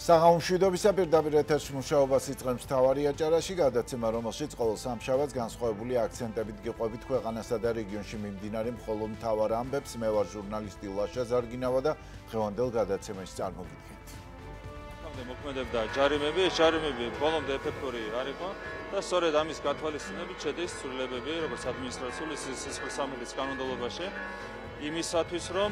საღამომშვიდობისა პირდაპირ ეთერში მუშაობას იწყებს მთავარი აჭარაში, გადაცემა, რომელშიც ყოველ სამშაბათს განსხვავებული აქცენტებით გიყვებით ქვეყანასა და რეგიონში მიმდინარე მხოლოდ მთავარ ამბებს. მე ვარ ჟურნალისტი ლაშა ზარგინავა და დღევანდელ გადაცემაში წარმოგიდგენთ. მოქმედებდა ჯარიმები, ეს ჯარიმები ბოლომდე ეფექტური არ იყო და სწორედ ამის გათვალისწინებით შედის ცვლილებები, როგორც ადმინისტრაციული სისხლისამეფის კანონმდებლობაში, იმისათვის, რომ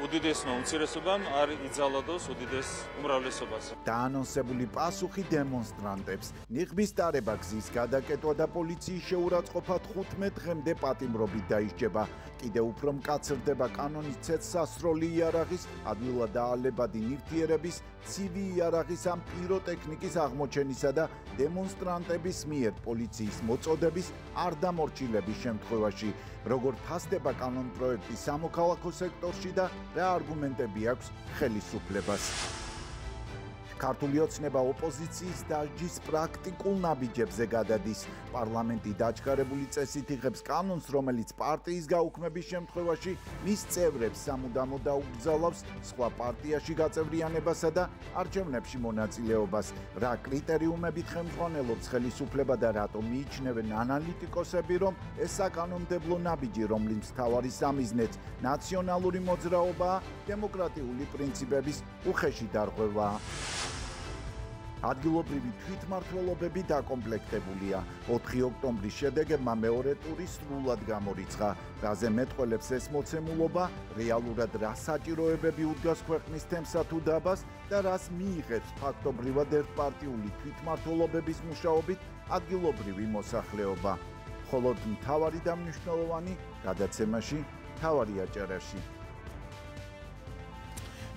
უდიდესმა უმცირესობამ არ იძალადოს უდიდეს უმრავლესობას. დაანონსებული პასუხი დემონსტრანტებს. ნიღბის ტარება, გზის გადაკეტვა და პოლიციის შეურაცხყოფა 15 დღემდე პატიმრობით დაისჯება. კიდევ უფრო მკაცრდება კანონის ცეცხლსასროლი იარაღის, ადვილად დაალებადი ნივთიერების, ცივი იარაღის ან პიროტექნიკის აღმოჩენისა და დემონსტრანტების მიერ პოლიციის მოწოდების არ დამორჩილების შემთხვევაში. როგორ ფასდება კანონპროექტი სამოქალაქო სექტორში და რა არგუმენტები აქვს ხელისუფლებას. ქართული ოცნება ოპოზიციის დასჯის პრაქტიკულ ნაბიჯებზე გადადის. პარლამენტი დაჩქარებული წესით იღებს კანონს, რომელიც პარტიის გაუქმების შემთხვევაში მის წევრებს სამუდამოდ დაუგზავნავს სხვა პარტიაში გაწევრიანებასა და არჩევნებში მონაწილეობას. რა კრიტერიუმებით ხელმძღვანელობს ხელისუფლება და რატომ მიიჩნევენ ანალიტიკოსები, რომ ეს საკანონმდებლო ნაბიჯი, რომლის მთავარი სამიზნეც ნაციონალური მოძრაობაა, დემოკრატიული პრინციპების უხეში დარღვევაა. ადგილობრივი თვითმმართველობები დაკომპლექტებულია. 4 ოქტომბრის შედეგებმა მეორე ტური სრულად გამორიცხა. რაზე მეტყველებს ეს მოცემულობა, რეალურად რა საჭიროებები უდგას ქვეყნის თემსა თუ დაბას და რას მიიღებს ფაქტობრივად ერთპარტიული თვითმმართველობების მუშაობით ადგილობრივი მოსახლეობა. მხოლოდ მთავარი და მნიშვნელოვანი გადაცემაში მთავარი აჭარაში.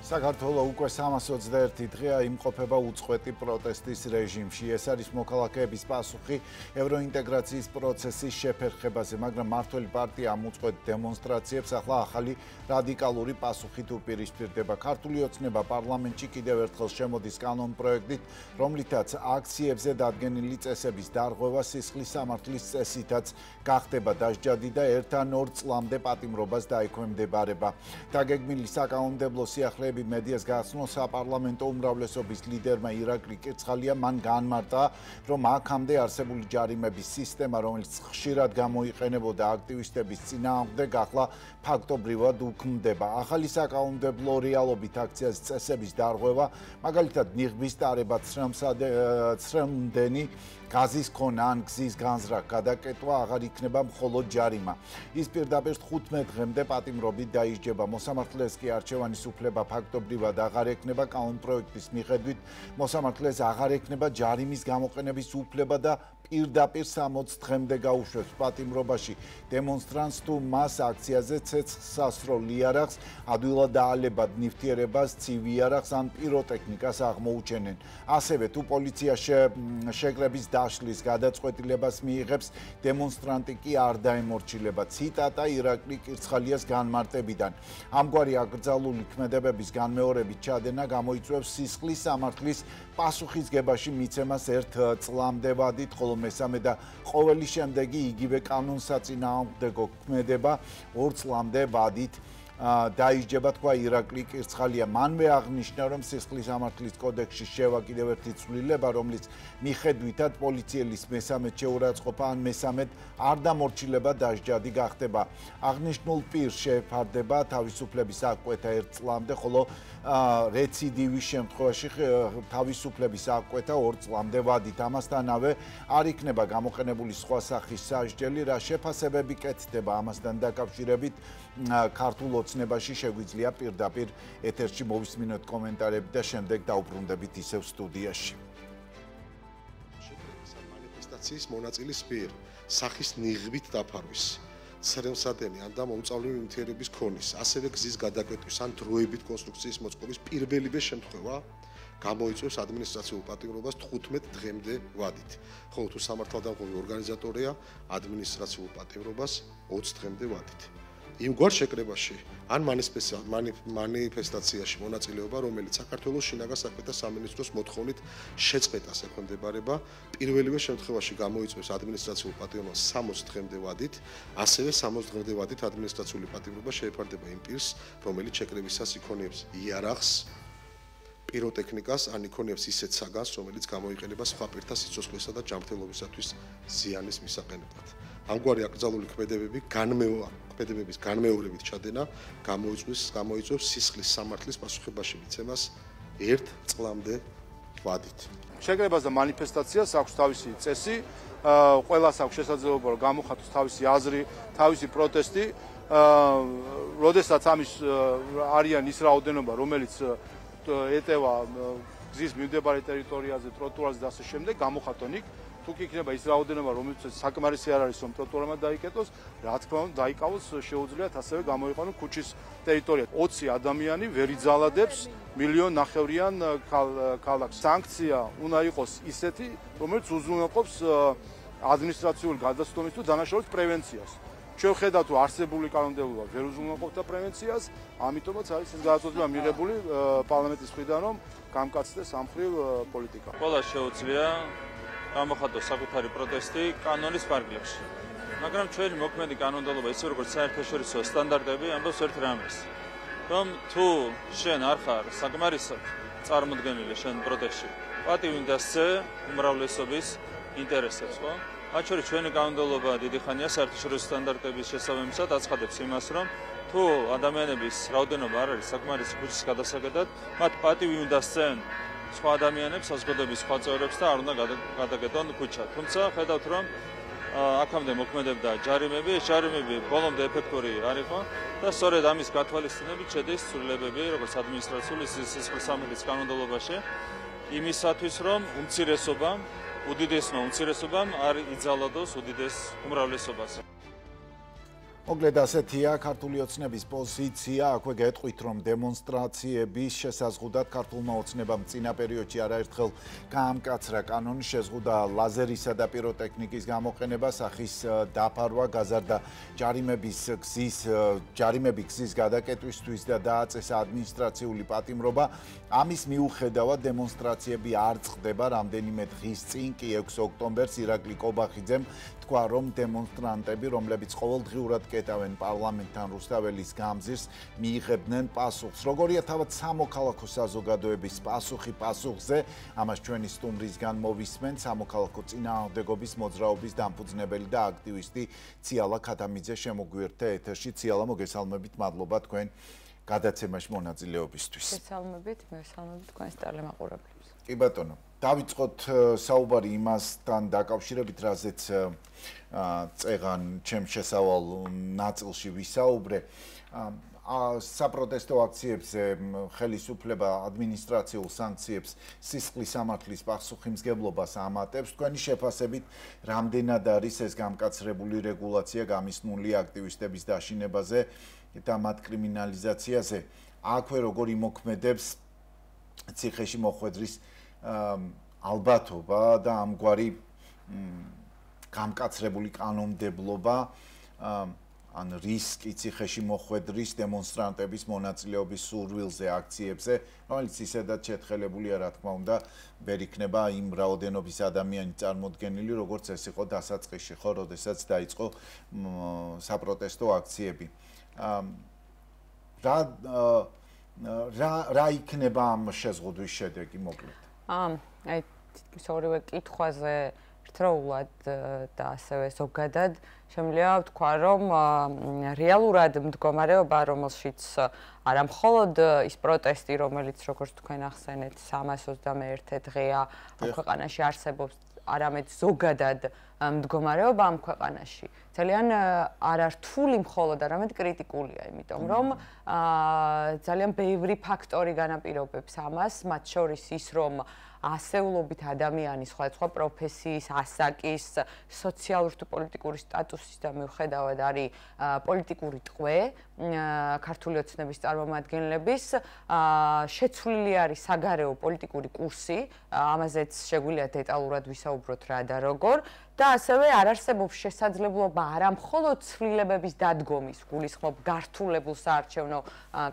საქართველოს უკვე 321 დღეა იმყოფება უწყვეტი პროტესტის რეჟიმში. ეს არის მოქალაქეების პასუხი ევროინტეგრაციის პროცესის შეფერხებაზე, მაგრამ მართველი პარტია ამ უწყვეტ დემონსტრაციებს ახლა ახალი რადიკალური პასუხით უპირისპირდება. ქართული ოცნება პარლამენტში კიდევ ერთხელ შემოდის კანონპროექტით, რომლითაც აქციებზე დადგენილი წესების დარღვევა სისხლის სამართლის წესითაც გახდება დასჯადი და 1 ან 2 წლამდე პატიმრობას დაექვემდებარება. დაგეგმილი საკანონმდებლო სიახლეები მედიას გახსნილ საპარლამენტო უმრავლესობის ლიდერმა ირაკლი კირცხალია მან განმარტა, რომ აქამდე არსებული ჯარიმების სისტემა, რომელიც ხშირად გამოიყენებოდა აქტივისტების წინააღმდეგ, ახლა ფაქტობრივად უქმდება. ახალი საკანონმდებლო რეალობით აქციაზე წესების დარღვევა, მაგალითად ნიღბის ტარება, ცრემლმდენი გაზის ქონა ან გზის განზრახ გადაკეტვა აღარ იქნება მხოლოდ ჯარიმა. ის პირდაპირ 15 დღემდე პატიმრობით დაისჯება. მოსამართლეს კი არჩევანის უფლება ფაქტობრივად აღარ ექნება. კანონპროექტის მიხედვით მოსამართლეს აღარ ექნება ჯარიმის გამოყენების უფლება და პირდაპირ 60 დღემდე გაუშვებს პატიმრობაში დემონსტრანტს თუ მას აქციაზე ცეცხლსასროლ იარაღს, ადვილად დაალებად ნივთიერებას, ცივ იარაღს ან პიროტექნიკას აღმოუჩენენ. ასევე თუ პოლიცია შეკრების დაშლის გადაწყვეტილებას მიიღებს, დემონსტრანტი კი არ დაემორჩილება. ციტატა ირაკლი კირცხალიას განმარტებიდან. ამგვარი აკრძალული ქმედებების განმეორებით ჩადენა გამოიწვევს სისხლის სამართლის პასუხისგებაში მიცემას 1 წლამდე ვადით, ხოლო მესამე და ყოველი შემდეგი იგივე კანონსაწინააღმდეგო ქმედება 2 წლამდე ვადით დაისჯება, თქვა ირაკლი კირცხალია. მანვე აღნიშნა, რომ სისხლის სამართლის კოდექსში შევა კიდევ ერთი ცვლილება, რომლის მიხედვითაც პოლიციელის მესამედ შეურაცხყოფა ან მესამედ არ დამორჩილება დასჯადი გახდება. აღნიშნულ პირს შეეფარდება თავისუფლების აღკვეთა 1 წლამდე, ხოლო რეციდივის შემთხვევაში თავისუფლების აღკვეთა 2 წლამდე ვადით. ამასთანავე არ იქნება გამოყენებული სხვა სახის სასჯელი, რა შეფასებები კეთდება ამასთან დაკავშირებით ქართულ ოცნებაში შეგვიძლია პირდაპირ ეთერში მოვისმინოთ კომენტარები და შემდეგ დაუბრუნდებით ისევ სტუდიაში. მანიფესტაციის მონაწილის მიერ სახის ნიღბით დაფარვის, ცრემლსადენი ან და მომწავლული ნივთიერების ქონის, ასევე გზის გადაკეტვის ან დროებით კონსტრუქციის მოწყობის პირველივე შემთხვევა გამოიწვევს ადმინისტრაციულ პატიმრობას 15 დღემდე ვადით. ხოლო თუ სამართალდამღები ორგანიზატორია, ადმინისტრაციულ პატიმრობას 20 დღემდე ვადით. იმგვარ შეკრებაში ან მანიფესტაციაში მონაწილეობა, რომელიც საქართველოს შინაგან საქმეთა სამინისტროს მოთხოვნით შეწყვეტას ექვემდებარება, პირველივე შემთხვევაში გამოიწვევს ადმინისტრაციულ პატიმრობას 60 დღემდე ვადით, ასევე 60 დღემდე ვადით ადმინისტრაციული პატიმრობა შეეფარდება იმ პირს, რომელიც შეკრებისას იქონიებს იარაღს, პიროტექნიკას ან იქონიებს ისეთ საგანს, რომელიც გამოიყენება სხვა პირთა სიცოცხლესა და ჯანმრთელობისათვის ზიანის მისაყენებლად. ამგვარი აკრძალული ქმედებების განმეორებით ჩადენა გამოიწვევს სისხლის სამართლის პასუხებაში მიცემას 1 წლამდე ვადით. შეკრებას და მანიფესტაციას აქვს თავისი წესი, ყველას აქვს შესაძლებლობა რომ გამოხატოს თავისი აზრი, თავისი პროტესტი. როდესაც ამის არიან ის რაოდენობა, რომელიც ეტევა გზის მიმდებარე ტერიტორიაზე, ტროტუარზე და ასე შემდეგ, გამოხატონ იქ. თუ კი იქნება ის რაოდენობა, რომელიც საკმარისი არ არის, რომ ტროტუარმა დაიკეტოს, რა თქმა უნდა, დაიკავოს, შეუძლიათ ასევე გამოიყენოს ქუჩის ტერიტორია. 20 ადამიანი ვერ იძალადებს 1,5 მილიონიან ქალაქს. სანქცია უნდა იყოს ისეთი, რომელიც უზრუნველყოფს ადმინისტრაციული გადასტომის თუ დანაშაულის პრევენციას. ჩვენ ხედავთ, რომ არსებული კანონმდებლობა ვერ უზრუნველყოფდა პრევენციას, ამიტომაც არის ეს გადაწყვეტილება მიღებული პარლამენტის მხრიდან, რომ გამკაცდეს ამ მხრივ პოლიტიკა. ყველა შეუძლია გამოხატოს საკუთარი პროტესტი კანონის ფარგლებში. მაგრამ ჩვენი მოქმედი კანონმდებლობა, ისე როგორც საერთაშორისო სტანდარტები, ამბობს ერთ რამეს, რომ თუ შენ არ ხარ საკმარისად წარმოდგენილი შენ პროტესტში, პატივი უნდა სცე უმრავლესობის ინტერესებს, ხო? მათ შორის ჩვენი კანონმდებლობა დიდი ხანია საერთაშორისო სტანდარტების შესაბამისად აცხადებს იმას, რომ თუ ადამიანების რაოდენობა არ არის საკმარისი ქუჩის გადასაკეთად, მათ პატივი უნდა სცენ სხვა ადამიანებს, საზოგადოების სხვა წევრებს და არ უნდა გადაკეტონ ქუჩა. თუმცა ხედავთ, რომ აქამდე მოქმედებდა ჯარიმები, ეს ჯარიმები ბოლომდე ეფექტური არ იყო და სწორედ ამის გათვალისწინებით შედის ცვლილებები, როგორც ადმინისტრაციული სისხლის სამართლის კანონმდებლობაში, იმისათვის, რომ უდიდესმა უმცირესობამ არ იძალადოს უდიდეს უმრავლესობას. მოკლედ ასეთია ქართული ოცნების პოზიცია. აქვე გეტყვით, რომ დემონსტრაციების შესაზღუდად ქართულმა ოცნებამ წინა პერიოდში არაერთხელ გაამკაცრა კანონი, შეზღუდა ლაზერისა და პიროტექნიკის გამოყენება, სახის დაფარვა, გაზარდა ჯარიმები გზის გადაკეტვისთვის და დააწესა ადმინისტრაციული პატიმრობა. ამის მიუხედავად დემონსტრაციები არ წყდება. რამდენიმე დღის წინ კი 6 ოქტომბერს ირაკლი კობახიძემ თქვა, რომ დემონსტრანტები, რომლებიც ყოველდღიურად კეტავენ პარლამენტთან რუსთაველის გამზირს, მიიღებდნენ პასუხს. როგორია თავად სამოქალაქო საზოგადოების პასუხი პასუხზე, ამას ჩვენი სტუმრისგან მოვისმენთ. სამოქალაქო წინააღმდეგობის მოძრაობის დამფუძნებელი და აქტივისტი ციალა ქათამიძე შემოგვიერთდა ეთერში. ციალა, მოგესალმებით, მადლობა თქვენ გადაცემაში მონაწილეობისთვის. მოგესალმებით თქვენს ტელემაყურებლებს. კი ბატონო, დავიწყოთ საუბარი იმასთან დაკავშირებით, რაზეც წეღან ჩემ შესავალ ნაწილში ვისაუბრე. საპროტესტო აქციებზე ხელისუფლება ადმინისტრაციულ სანქციებს სისხლის სამართლის პასუხისმგებლობას ამატებს. თქვენი შეფასებით, რამდენად არის ეს გამკაცრებული რეგულაცია გამისნული აქტივისტების დაშინებაზე და მათ კრიმინალიზაციაზე? აქვე როგორ იმოქმედებს ციხეში მოხვედრის ალბათობა და ამგვარი გამკაცრებული კანონმდებლობა ან რისკი ციხეში მოხვედრის დემონსტრანტების მონაწილეობის სურვილზე აქციებზე, რომელიც ისედაც შეთხელებულია, რა თქმა უნდა, ვერ იქნება იმ რაოდენობის ადამიანი წარმოდგენილი, როგორც ეს იყო დასაწყისში, ხო, როდესაც დაიწყო საპროტესტო აქციები. რა იქნება ამ შეზღუდვის შედეგი, მოკლედ? აი, თითქმის ორივე კითხვაზე ერთდროულად და ასევე ზოგადად შემიძლია ვთქვა, რომ რეალურად მდგომარეობა, რომელშიც არა მხოლოდ ის პროტესტი, რომელიც როგორც თქვენ ახსენეთ, 321 დღეა ამ ქვეყანაში არსებობს, არამედ ზოგადად მდგომარეობა ამ ქვეყანაში ძალიან არართული მხოლოდ, არამედ კრიტიკულია, იმიტომ რომ ძალიან ბევრი ფაქტორი განაპირობებს ამას, მათ შორის ის, რომ ასეულობით ადამიანი სხვადასხვა პროფესიის, ასაკის, სოციალური თუ პოლიტიკური სტატუსის და მიუხედავად არის პოლიტიკური ტყვე ქართული ოცნების წარმომადგენლების, შეცვლილი არის საგარეო პოლიტიკური კურსი, ამაზეც შეგვიძლია დეტალურად ვისაუბროთ რა და როგორ. და ასევე არ არსებობს შესაძლებლობა არა მხოლოდ ცვლილებების დადგომის, გულისხმობ გართულებულ საარჩევნო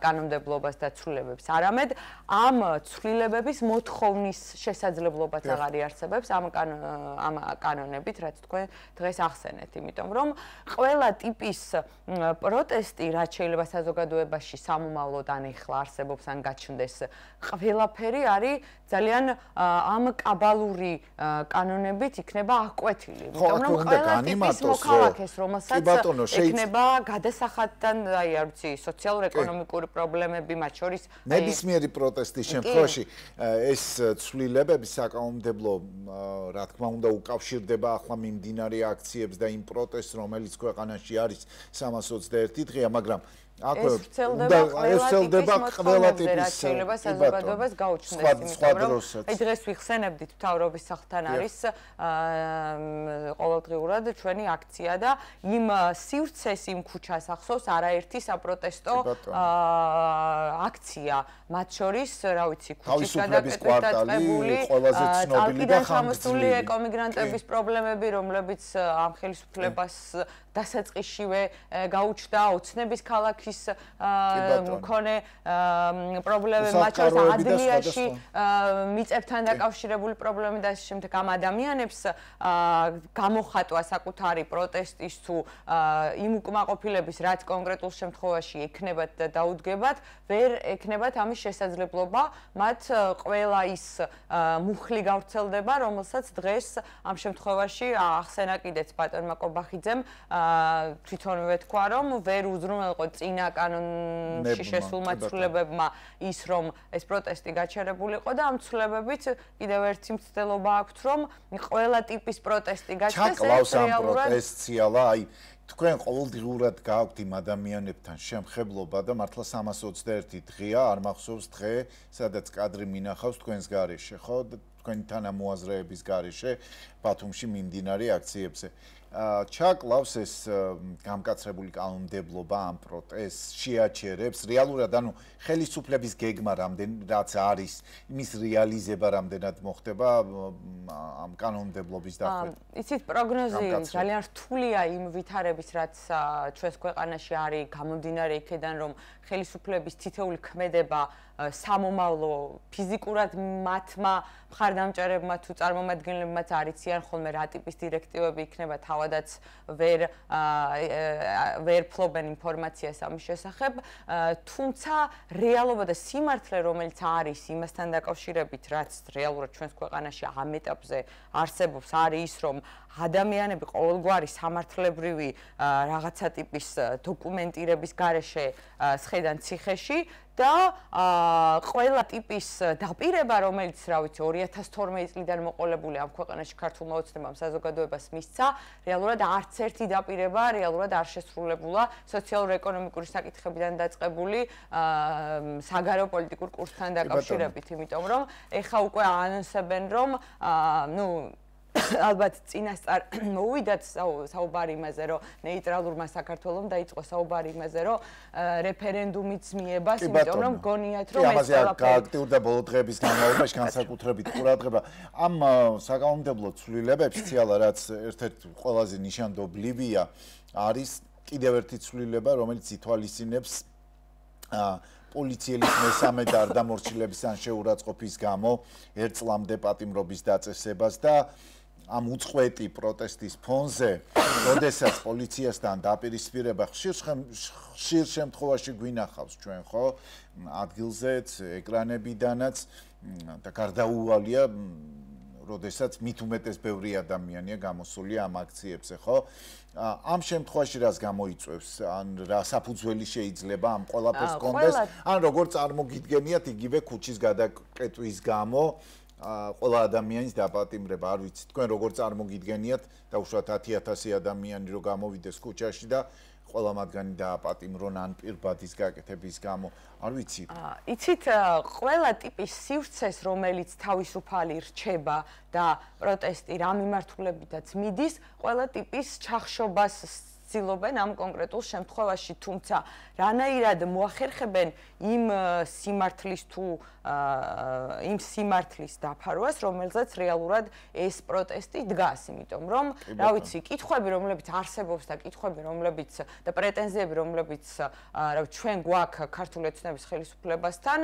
კანონმდებლობას და ცვლილებებს, არამედ ამ ცვლილებების მოთხოვნის შესაძლებლობაც აღარ იარსებებს ამ კანონებით, რაც თქვენ დღეს ახსენეთ, იმიტომ რომ ყველა ტიპის პროტესტი, რაც რაც შეიძლება საზოგადოებაში სამომავლოდ ან ეხლა არსებობს ან გაჩნდეს, ყველაფერი არის ძალიან ამ კაბალური კანონებით იქნება აღკვეთილი. იმიტომ რომ ყველა ტიპის მოქალაქეს, რომელსაც ექნება გადასახადთან, აი არ ვიცი, სოციალურ-ეკონომიკური პრობლემები, მათ შორის ნებისმიერი პროტესტის შემთხვევაში ეს ცვლილებები საკანონმდებლო, რა თქმა უნდა, უკავშირდება ახლა მიმდინარე აქციებს და იმ პროტესტს, რომელიც ქვეყანაში არის 321 დღეა, მაგრამ ეს ვრცელდება ყველა ტიპის შეიძლება საზოგადოებას გაუჩნდეს, იმიტომ რომ აი დღეს ვიხსენებდით მთავრობის სახლთან არის ყოველდღიურად ჩვენი აქცია და იმ სივრცეს იმ ქუჩას ახსოვს არაერთი საპროტესტო აქცია, მათ შორის, რა ვიცი, ქუჩის გადაკეთებით დაწყებული, ყველაზე ცნობილი და ხანგრძლივი ეკომიგრანტების პრობლემები, რომლებიც ამ ხელისუფლებას დასაწყისშივე გაუჩნდა ოცნების ქალაქის მქონე პრობლემები, მათ შორის ადლიაში მიწებთან დაკავშირებული პრობლემები და შემდეგ ამ ადამიანებს გამოხატვა საკუთარი პროტესტის თუ იმ უკმაყოფილების, რაც კონკრეტულ შემთხვევაში ექნებათ და დაუდგებათ, ვერ ექნებათ ამის შესაძლებლობა, მათ ყველა ის მუხლი გავრცელდება, რომელსაც დღეს ამ შემთხვევაში ახსენა კიდეც ბატონმა კობახიძემ თვითონვე თქვა, რომ ვერ უზრუნველყო წინა კანონში შესულმა ცვლილებებმა ის, რომ ეს პროტესტი გაჩერებულიყო და ამ ცვლილებებით კიდევ ერთი მცდელობა აქვთ, რომ ყველა ტიპის პროტესტი გაჩნდეს ჩაკლავს ამ პროტესტიალა, აი თქვენ ყოველდღიურად გააქვთ იმ ადამიანებთან შემხებლობა და მართლა 321 დღეა, არ მახსოვს დღე, სადაც კადრი მინახავს თქვენს გარეშე, ხო? თქვენი თანამოაზრეების გარეშე ბათუმში მიმდინარე აქციებზე. ჩაკლავს ეს გამკაცრებული კანონმდებლობა ამ პროტესტს, შეაჩერებს რეალურად, ანუ ხელისუფლების გეგმა რაც არის, იმის რეალიზება რამდენად მოხდება ამ კანონმდებლობის დახვეწა. იცით, პროგნოზი ძალიან რთულია იმ ვითარების, რაც ჩვენს ქვეყანაში არის, გამომდინარე იქედან, რომ ხელისუფლების თითოეული ქმედება სამომავლო ფიზიკურად მათმა მხარდამჭერებმა თუ წარმომადგენლებმაც არიციან ხოლმე რა ტიპის დირექტივები იქნება თავადაც ვერ ფლობენ ინფორმაციას ამის შესახებ, თუმცა რეალობა და სიმართლე, რომელიც არის იმასთან დაკავშირებით, რაც რეალურად ჩვენს ქვეყანაში ამ ეტაპზე არსებობს, არის ის, რომ ადამიანები ყოველგვარი სამართლებრივი რაღაცა ტიპის დოკუმენტირების გარეშე სხედან ციხეში და ყველა ტიპის დაპირება, რომელიც, რა ვიცი, 2012 წლიდან მოყოლებული ამ ქვეყანაში ქართულმა ოცნებამ საზოგადოებას მისცა, რეალურად არც ერთი დაპირება რეალურად არ შესრულებულა სოციალურ-ეკონომიკური საკითხებიდან დაწყებული საგარეო პოლიტიკურ კურსთან დაკავშირებით, იმიტომ რომ ეხა უკვე ანონსებენ, რომ ალბათ წინასწარ მოვიდათ საუბარი იმაზე, რომ ნეიტრალურმა საქართველომ დაიწყო საუბარი იმაზე, რომ რეფერენდუმიც მიებას, იმიტომ რომ გონიათ, რომ ეს ყველაფერი გააქტიურდა ბოლო დღეების განმავლობაში განსაკუთრებით ყურადღება ამ საკანონმდებლო ცვლილებებს, ციალა, რაც ერთ-ერთი ყველაზე ნიშანდობლივია, არის კიდევ ერთი ცვლილება, რომელიც ითვალისწინებს პოლიციის მესამე გარდამორჩილების ან შეურაცხყოფის გამო 1 წლამდე პატიმრობის დაწესებას და ამ უწყვეტი პროტესტის ფონზე, როდესაც პოლიციასთან დაპირისპირება ხშირ შემთხვევაში გვინახავს ჩვენ, ხო? ადგილზეც, ეკრანებიდანაც და გარდაუვალია, როდესაც მით უმეტეს ბევრი ადამიანია გამოსული ამ აქციებზე, ხო? ამ შემთხვევაში რას გამოიწვევს, ან რა საფუძველი შეიძლება ამ ყველაფერს კონდეს, ან როგორ წარმოგიდგენიათ იგივე ქუჩის გადაკეტვის გამო ყველა ადამიანის დაპატიმრება, არ ვიცი, თქვენ როგორ წარმოგიდგენიათ და უშუალოდ 10,000 ადამიანი რო გამოვიდეს ქუჩაში და ყველა მათგანი დააპატიმრონ ან პირბადის გაკეთების გამო, არ ვიცი. იცით, ყველა ტიპის სივრცეს, რომელიც თავისუფალი რჩება და პროტესტი რა მიმართულებითაც მიდის, ყველა ტიპის ჩახშობას ცდილობენ ამ კონკრეტულ შემთხვევაში, თუმცა რანაირად მოახერხებენ იმ სიმართლის თუ იმ სიმართლის დაფარვას, რომელზეც რეალურად ეს პროტესტი დგას, იმიტომ რომ, რა ვიცი, კითხვები, რომლებიც არსებობს და კითხვები, რომლებიც და პრეტენზიები, რომლებიც რა ვიცი, ჩვენ გვაქვს ქართული ოცნების ხელისუფლებასთან,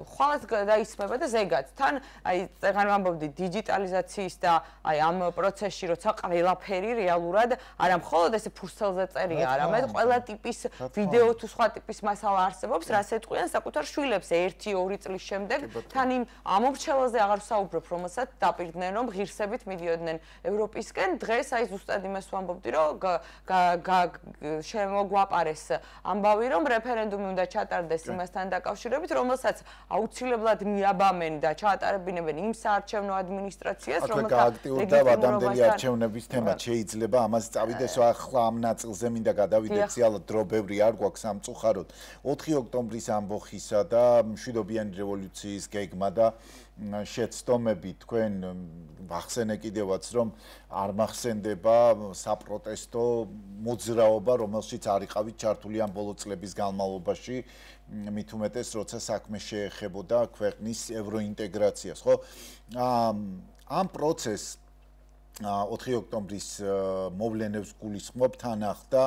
ხვალაც დაისმება და ზეგაც. თან, აი, წეგან ვამბობდი დიჯიტალიზაციის და აი ამ პროცესში, როცა ყველაფერი რეალურად არა მხოლოდ ესე ფურცელზე წერია, არამედ ყველა ტიპის ვიდეო თუ სხვა ტიპის მასალა არსებობს, რაც ეტყვიან საკუთარ შვილებს 1-2 წლის შემდეგ, თან იმ ამორჩელაზე აღარ ვსაუბრობ, რომელსაც დაპირდნენ, რომ ღირსებით მიდიოდნენ ევროპისკენ. დღეს აი ზუსტად იმას ვამბობდი, რომ შემოგვაპარეს ამბავი, რომ რეფერენდუმი უნდა ჩატარდეს იმასთან დაკავშირებით, რომელსაც აუცილებლად მიაბამენ და ჩაატარებინებენ იმ საარჩევნო ადმინისტრაციას, რომელსაც აქტიურდა ვადამდელი არჩევნების თემად შეიძლება ამას წავიდეს ახლა ამ ნაწილზე მინდა გადავიდეთ ზიალად დრო ბევრი არ გვაქვს სამწუხაროდ 4 ოქტომბრის ამბოხისა და მშვიდობიანი რევოლუციის გეგმა და შეცდომები თქვენ ახსენე კიდევაც რომ არ მახსენდება საპროტესტო მოძრაობა რომელშიც არიყავით ჩართული ამ ბოლო წლების განმავლობაში მით უმეტეს როცა საქმე შეეხებოდა ქვეყნის ევროინტეგრაციას ხო ამ პროცესს 4 ოქტომბრის მოვლენებს გულისხმობ თან ახდა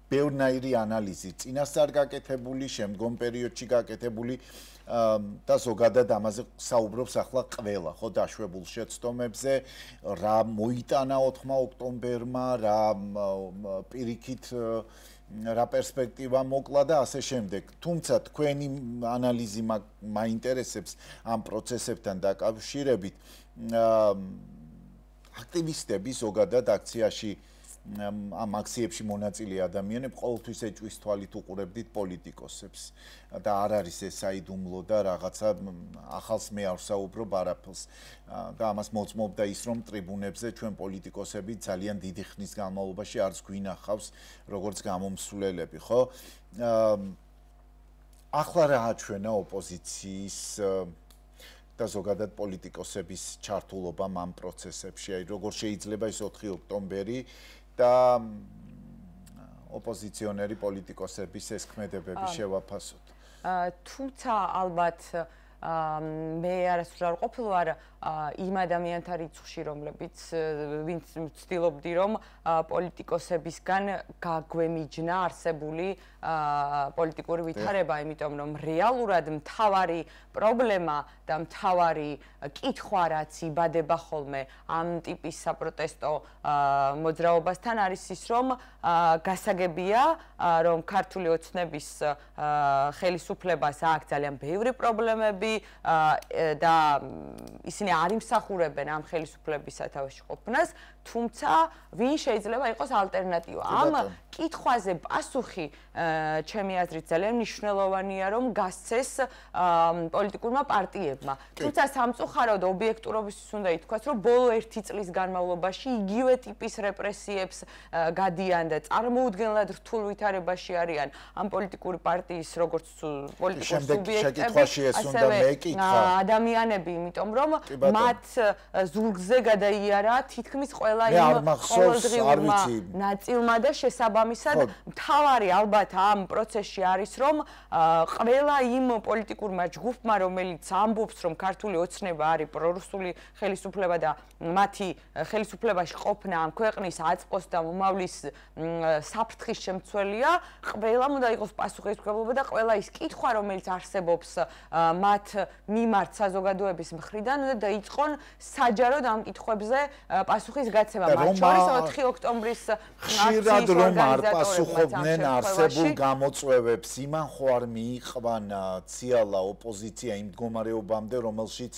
ბევრნაირი ანალიზი წინასწარ გაკეთებული, შემდგომ პერიოდში გაკეთებული და ზოგადად ამაზე საუბრობს ახლა ყველა, ხო, დაშვებულ შეცდომებზე, რა მოიტანა 4 ოქტომბერმა, რა პირიქით რა პერსპექტივა მოკლა და ასე შემდეგ. თუმცა თქვენი ანალიზი მაინტერესებს ამ პროცესებთან დაკავშირებით. აქტივისტები ზოგადად აქციაში ამ აქციებში მონაწილე ადამიანები ყოველთვის ეჭვის თვალით უყურებდით პოლიტიკოსებს და არ არის ეს საიდუმლო და რაღაცა ახალს მე არ ვსაუბრობ არაფერს და ამას მოწმობდა ის რომ ტრიბუნებზე ჩვენ პოლიტიკოსები ძალიან დიდი ხნის განმავლობაში არც გვინახავს როგორც გამომსვლელები ხო ახლა რა აჩვენა ოპოზიციის და ზოგადად პოლიტიკოსების ჩართულობამ ამ პროცესებში აი როგორ შეიძლება ეს 4 ოქტომბერი და ოპოზიციონერი პოლიტიკოსების ეს ქმედებები შევაფასოთ. თუმცა ალბათ მე არასდროს არ ყოფილვარ იმ ადამიანთა რიცხვში, რომლებიც ვინც ვცდილობდი რომ პოლიტიკოსებისგან გაგვემიჯნა არსებული პოლიტიკური ვითარება, იმიტომ რომ რეალურად მთავარი პრობლემა და მთავარი კითხვა რაც იბადება ხოლმე ამ ტიპის საპროტესტო მოძრაობასთან არის ის რომ გასაგებია რომ ქართული ოცნების ხელისუფლებას აქვს ძალიან ბევრი პრობლემები და ისინი არ იმსახურებენ ამ ხელისუფლების სათავეში ყოფნას, თუმცა ვინ შეიძლება იყოს ალტერნატივა. ამ კითხვაზე პასუხი ჩემი აზრით ძალიან მნიშვნელოვანია რომ გასცეს პოლიტიკურმა პარტიებმა. თუმცა სამწუხაროდ ობიექტურობისთვის უნდა ითქვას რომ ბოლო 1 წლის განმავლობაში იგივე ტიპის რეპრესიებს გადიან და წარმოუდგენლად რთულ ვითარებაში არიან ამ პოლიტიკური პარტიის როგორც პოლიტიკურ სუბიექტები, ასევე ადამიანები, იმიტომ რომ მათ ზურგზე გადაიარა თითქმის ყველა იმ ყოველდღიურმა ნაწილმა და შესაბამისად მთავარი ალბათ ამ პროცესში არის რომ ყველა იმ პოლიტიკურმა ჯგუფმა რომელიც ამბობს რომ ქართული ოცნება არის პრორუსული ხელისუფლება და მათი ხელისუფლებაში ყოფნა ამ ქვეყნის აწყოს და მომავლის საფრთხის შემცველია ყველამ უნდა იყოს პასუხისმგებლობა და ყველა ის კითხვა რომელიც არსებობს მათ მიმართ საზოგადოების მხრიდან უნდა დაიწყონ საჯაროდ ამ კითხვებზე პასუხის გაცემა მათ შორის 4 ოქტომბრის ხშირად რომ არ პასუხობდნენ არსებულ გამოწვევებს იმან ხო არ მიიყვანა ციალა ოპოზიცია იმ მდგომარეობამდე რომელშიც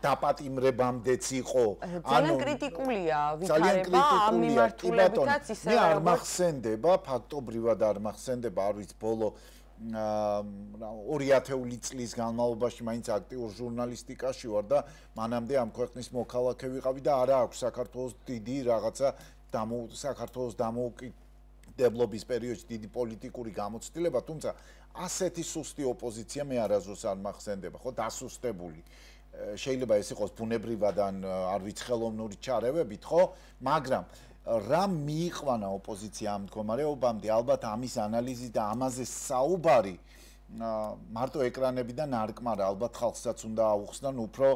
დაპატიმრებამდეც იყო ძალიან კრიტიკულია ვითარება ამ მიმართულებითაც ისე მე არ მახსენდება ფაქტობრივად არ მახსენდება არ ვიცი ბოლო 2000 წლის განმავლობაში მაინც აქტიურ ჟურნალისტიკაში ვარ და მანამდე ამ ქვეყნის მოქალაქე ვიყავი და არა აქვს საქართველოს დიდი რაღაცა საქართველოს დამოუკიდებლობის პერიოდში დიდი პოლიტიკური გამოცდილება, თუმცა ასეთი სუსტი ოპოზიცია მე არასდროს არ მახსენდება, ხო, დასუსტებული. შეიძლება ეს იყოს ბუნებრივად ან არ ვიცი ხელოვნური ჩარევებით, ხო, მაგრამ რა მიიყვანა ოპოზიცია ამ მდგომარეობამდე, ალბათ ამის ანალიზი და ამაზე საუბარი მარტო ეკრანებიდან არ კმარა, ალბათ ხალხსაც უნდა აუხსნან უფრო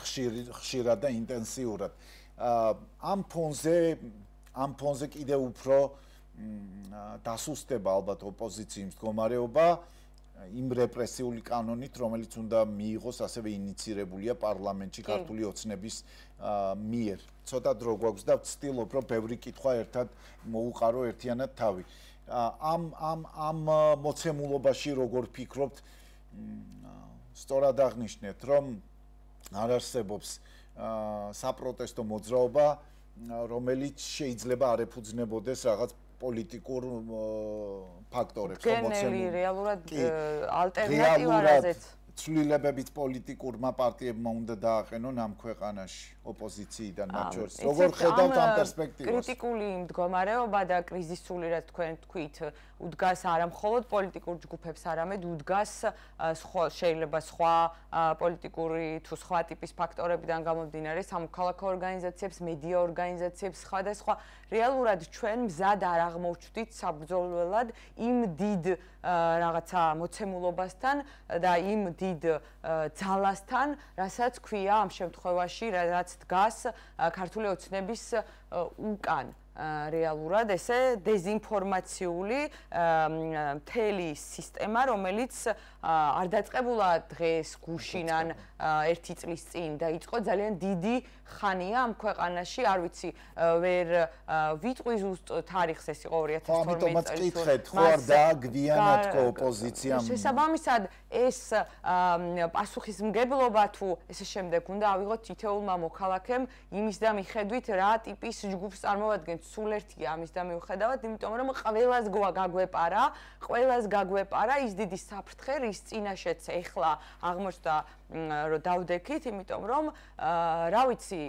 ხშირად და ინტენსიურად. ამ ფონზე კიდევ უფრო დასუსტება ალბათ ოპოზიციის მდგომარეობა იმ რეპრესიული კანონით, რომელიც უნდა მიიღოს ასევე ინიცირებულია პარლამენტში ქართული ოცნების მიერ. ცოტა დრო გვაქვს და ვცდილობ, რომ ბევრი კითხვა ერთად მოუყარო ერთიანად თავი. ამ მოცემულობაში როგორ ფიქრობთ, სწორად აღნიშნეთ, რომ არ არსებობს საპროტესტო მოძრაობა, რომელიც შეიძლება არ ეფუძნებოდეს რაღაც პოლიტიკურ ფაქტორებს, გენელი რეალურად ალტერნატივა რაზეც ცვლილებებით პოლიტიკურმა პარტიებმა უნდა დააყენონ ამ ქვეყანაში ოპოზიციიდან მათ შორის. როგორ ხედავთ ამ პერსპექტივას? კრიტიკული მდგომარეობა და კრიზისული, რაც თქვენ თქვით, უდგას არა მხოლოდ პოლიტიკურ ჯგუფებს, არამედ უდგას შეიძლება სხვა პოლიტიკური თუ სხვა ტიპის ფაქტორებიდან გამომდინარე სამოქალაქო ორგანიზაციებს, მედია ორგანიზაციებს, სხვადასხვა. რეალურად ჩვენ მზად არ აღმოჩნდით საბრძოლველად იმ დიდ რაღაცა მოცემულობასთან და იმ დიდ ძალასთან, რასაც ქვია ამ შემთხვევაში, რაც დგას ქართული ოცნების უკან. რეალურად ესე დეზინფორმაციული მთელი სისტემა, რომელიც არ დაწყებულა დღეს გუშინან ერთი წლის წინ და იწყო ძალიან დიდი ხანია ამ ქვეყანაში, არ ვიცი, ვერ ვიტყვი ზუსტ თარიღს, ეს იყო 2012 წელი. ამიტომაც კითხეთ, ხო არ დააგვიანა თქო ოპოზიციამ? შესაბამისად, ეს პასუხისმგებლობა თუ ესე შემდეგ უნდა ავიღოთ თითოეულმა მოქალაქემ იმის და მიხედვით რა ტიპის ჯგუფს წარმოადგენს. სულ ერთია ამის და მიუხედავად, იმიტომ რომ ყველას გაგვეპარა ის დიდი საფრთხე, რის წინაშეც ეხლა აღმოჩნდა რომ დავდექით, იმიტომ რომ რა ვიცი,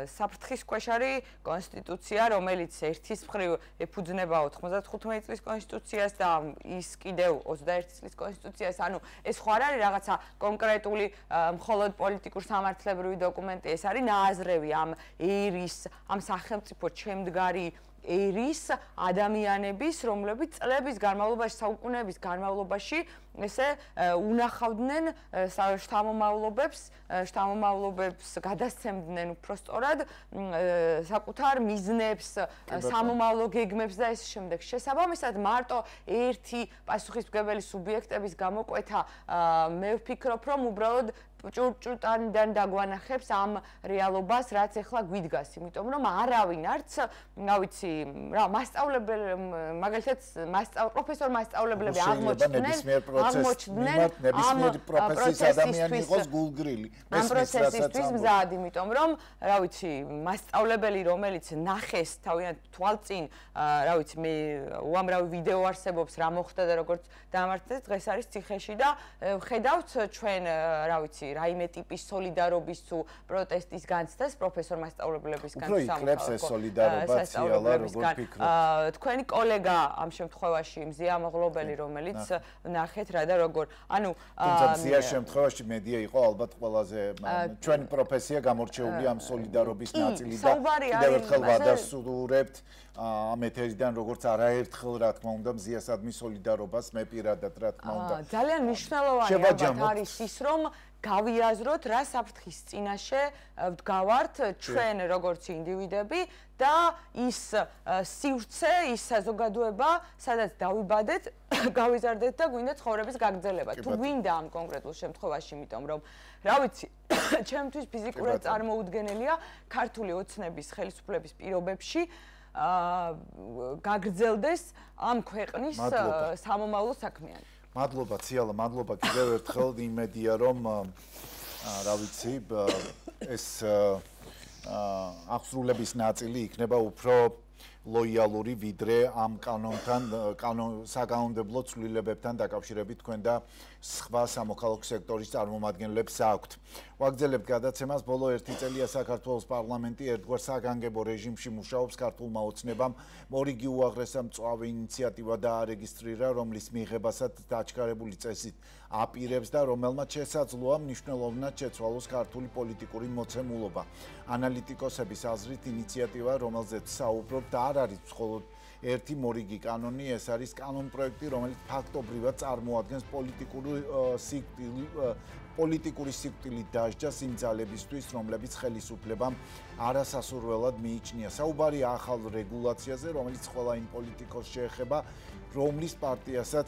საფრთხის ქვეშ არის კონსტიტუცია, რომელიც ერთის მხრივ ეფუძნება 95 წლის კონსტიტუციას და ის კიდევ 21 წლის კონსტიტუციას, ანუ ეს ხო არ არის რაღაცა კონკრეტული მხოლოდ პოლიტიკურ სამართლებრივი დოკუმენტი, ეს არის ნააზრევი ამ ერის, ამ სახელმწიფო ჩემდგარი ერის ადამიანების, რომლებიც წლების განმავლობაში, საუკუნეების განმავლობაში ესე უნახავდნენ შთამომავლობებს გადასცემდნენ უпроსტორად საკუთარ მიზნებს, სამომავლო გეგმებს და ეს შემდეგ. შესაბამისად, მარტო ერთი პასუხისმგებელი სუბიექტების გამოკვეთა მე ვფიქრობ, რომ უბრალოდ ჭურჭუტანიდან დაგვანახებს ამ რეალობას, რაც ეხლა გვიდგას, იმიტომ რომ არავინ არც, რა ვიცი, რა მაგალითად პროფესორ მასწავლებლები აღმოჩნდნენ ნებისმიერ პროფესიის ადამიანი იყოს გულგრილი. ამ პროცესისთვის მზად, იმიტომ რომ, რა ვიცი, მასწავლებელი, რომელიც ნახეს თავიანთ თვალწინ, რა ვიცი, მე უამრავი ვიდეო არსებობს, რა მოხდა და როგორც დამარცხეს, დღეს არის ციხეში და ხედავთ ჩვენ, რა ვიცი, რაიმე ტიპის სოლიდარობის თუ პროტესტის განცდას პროფესორ მასწავლებლებისგან სამოქალაქო ეს სოლიდარობა ციალა როგორ ფიქრობთ? თქვენი კოლეგა ამ შემთხვევაში მზია მოღლობელი, რომელიც ნახეთ რა და როგორ. ანუ თუმცა მზია შემთხვევაში მედია იყო ალბათ ყველაზე ჩვენი პროფესია გამორჩეული ამ სოლიდარობის ნაწილი და კიდევ ერთხელ ვადასტურებთ ამ ეთერიდან როგორც არაერთხელ რა თქმა უნდა მზიასადმი სოლიდარობას მე პირადად რა თქმა უნდა. ძალიან მნიშვნელოვანი არის ის რომ გავიაზროთ რა საფრთხის წინაშე ვდგავართ ჩვენ როგორც ინდივიდები და ის სივრცე, ის საზოგადოება, სადაც დავიბადეთ, გავიზარდეთ და გვინდა ცხოვრების გაგრძელება. თუ გვინდა ამ კონკრეტულ შემთხვევაში, იმიტომ რომ რა ვიცი, ჩემთვის ფიზიკურად წარმოუდგენელია ქართული ოცნების ხელისუფლების პირობებში გაგრძელდეს ამ ქვეყნის სამომავლო საქმიანი. მადლობა ციალა, მადლობა კიდევ ერთხელ იმედია რომ რა ვიცი ეს აღსრულების ნაწილი იქნება უფრო ლოიალური ვიდრე ამ საკანონმდებლო ცვლილებებთან დაკავშირებით თქვენ და სხვა სამოქალაქო სექტორის წარმომადგენლებს აქვთ. ვაგრძელებთ გადაცემას. ბოლო 1 წელია საქართველოს პარლამენტი ერთგვარ საგანგებო რეჟიმში მუშაობს. ქართულმა ოცნებამ მორიგი უაღრესა მწვავე ინიციატივა დაარეგისტრირა, რომლის მიღებასაც დაჩქარებული წესით აპირებს და რომელმაც შესაძლოა მნიშვნელოვნად შეცვალოს ქართული პოლიტიკური მოცემულობა. ანალიტიკოსების აზრით ინიციატივა, რომელზეც საუბრობთ, არ არის მხოლოდ ერთი მორიგი კანონი, ეს არის კანონპროექტი, რომელიც ფაქტობრივად წარმოადგენს პოლიტიკური სიკვდილით დასჯას იმ ძალებისთვის, რომლებიც ხელისუფლებამ არასასურველად მიიჩნია. საუბარია ახალ რეგულაციაზე, რომელიც ყველა იმ პოლიტიკოს შეეხება, რომლის პარტიასაც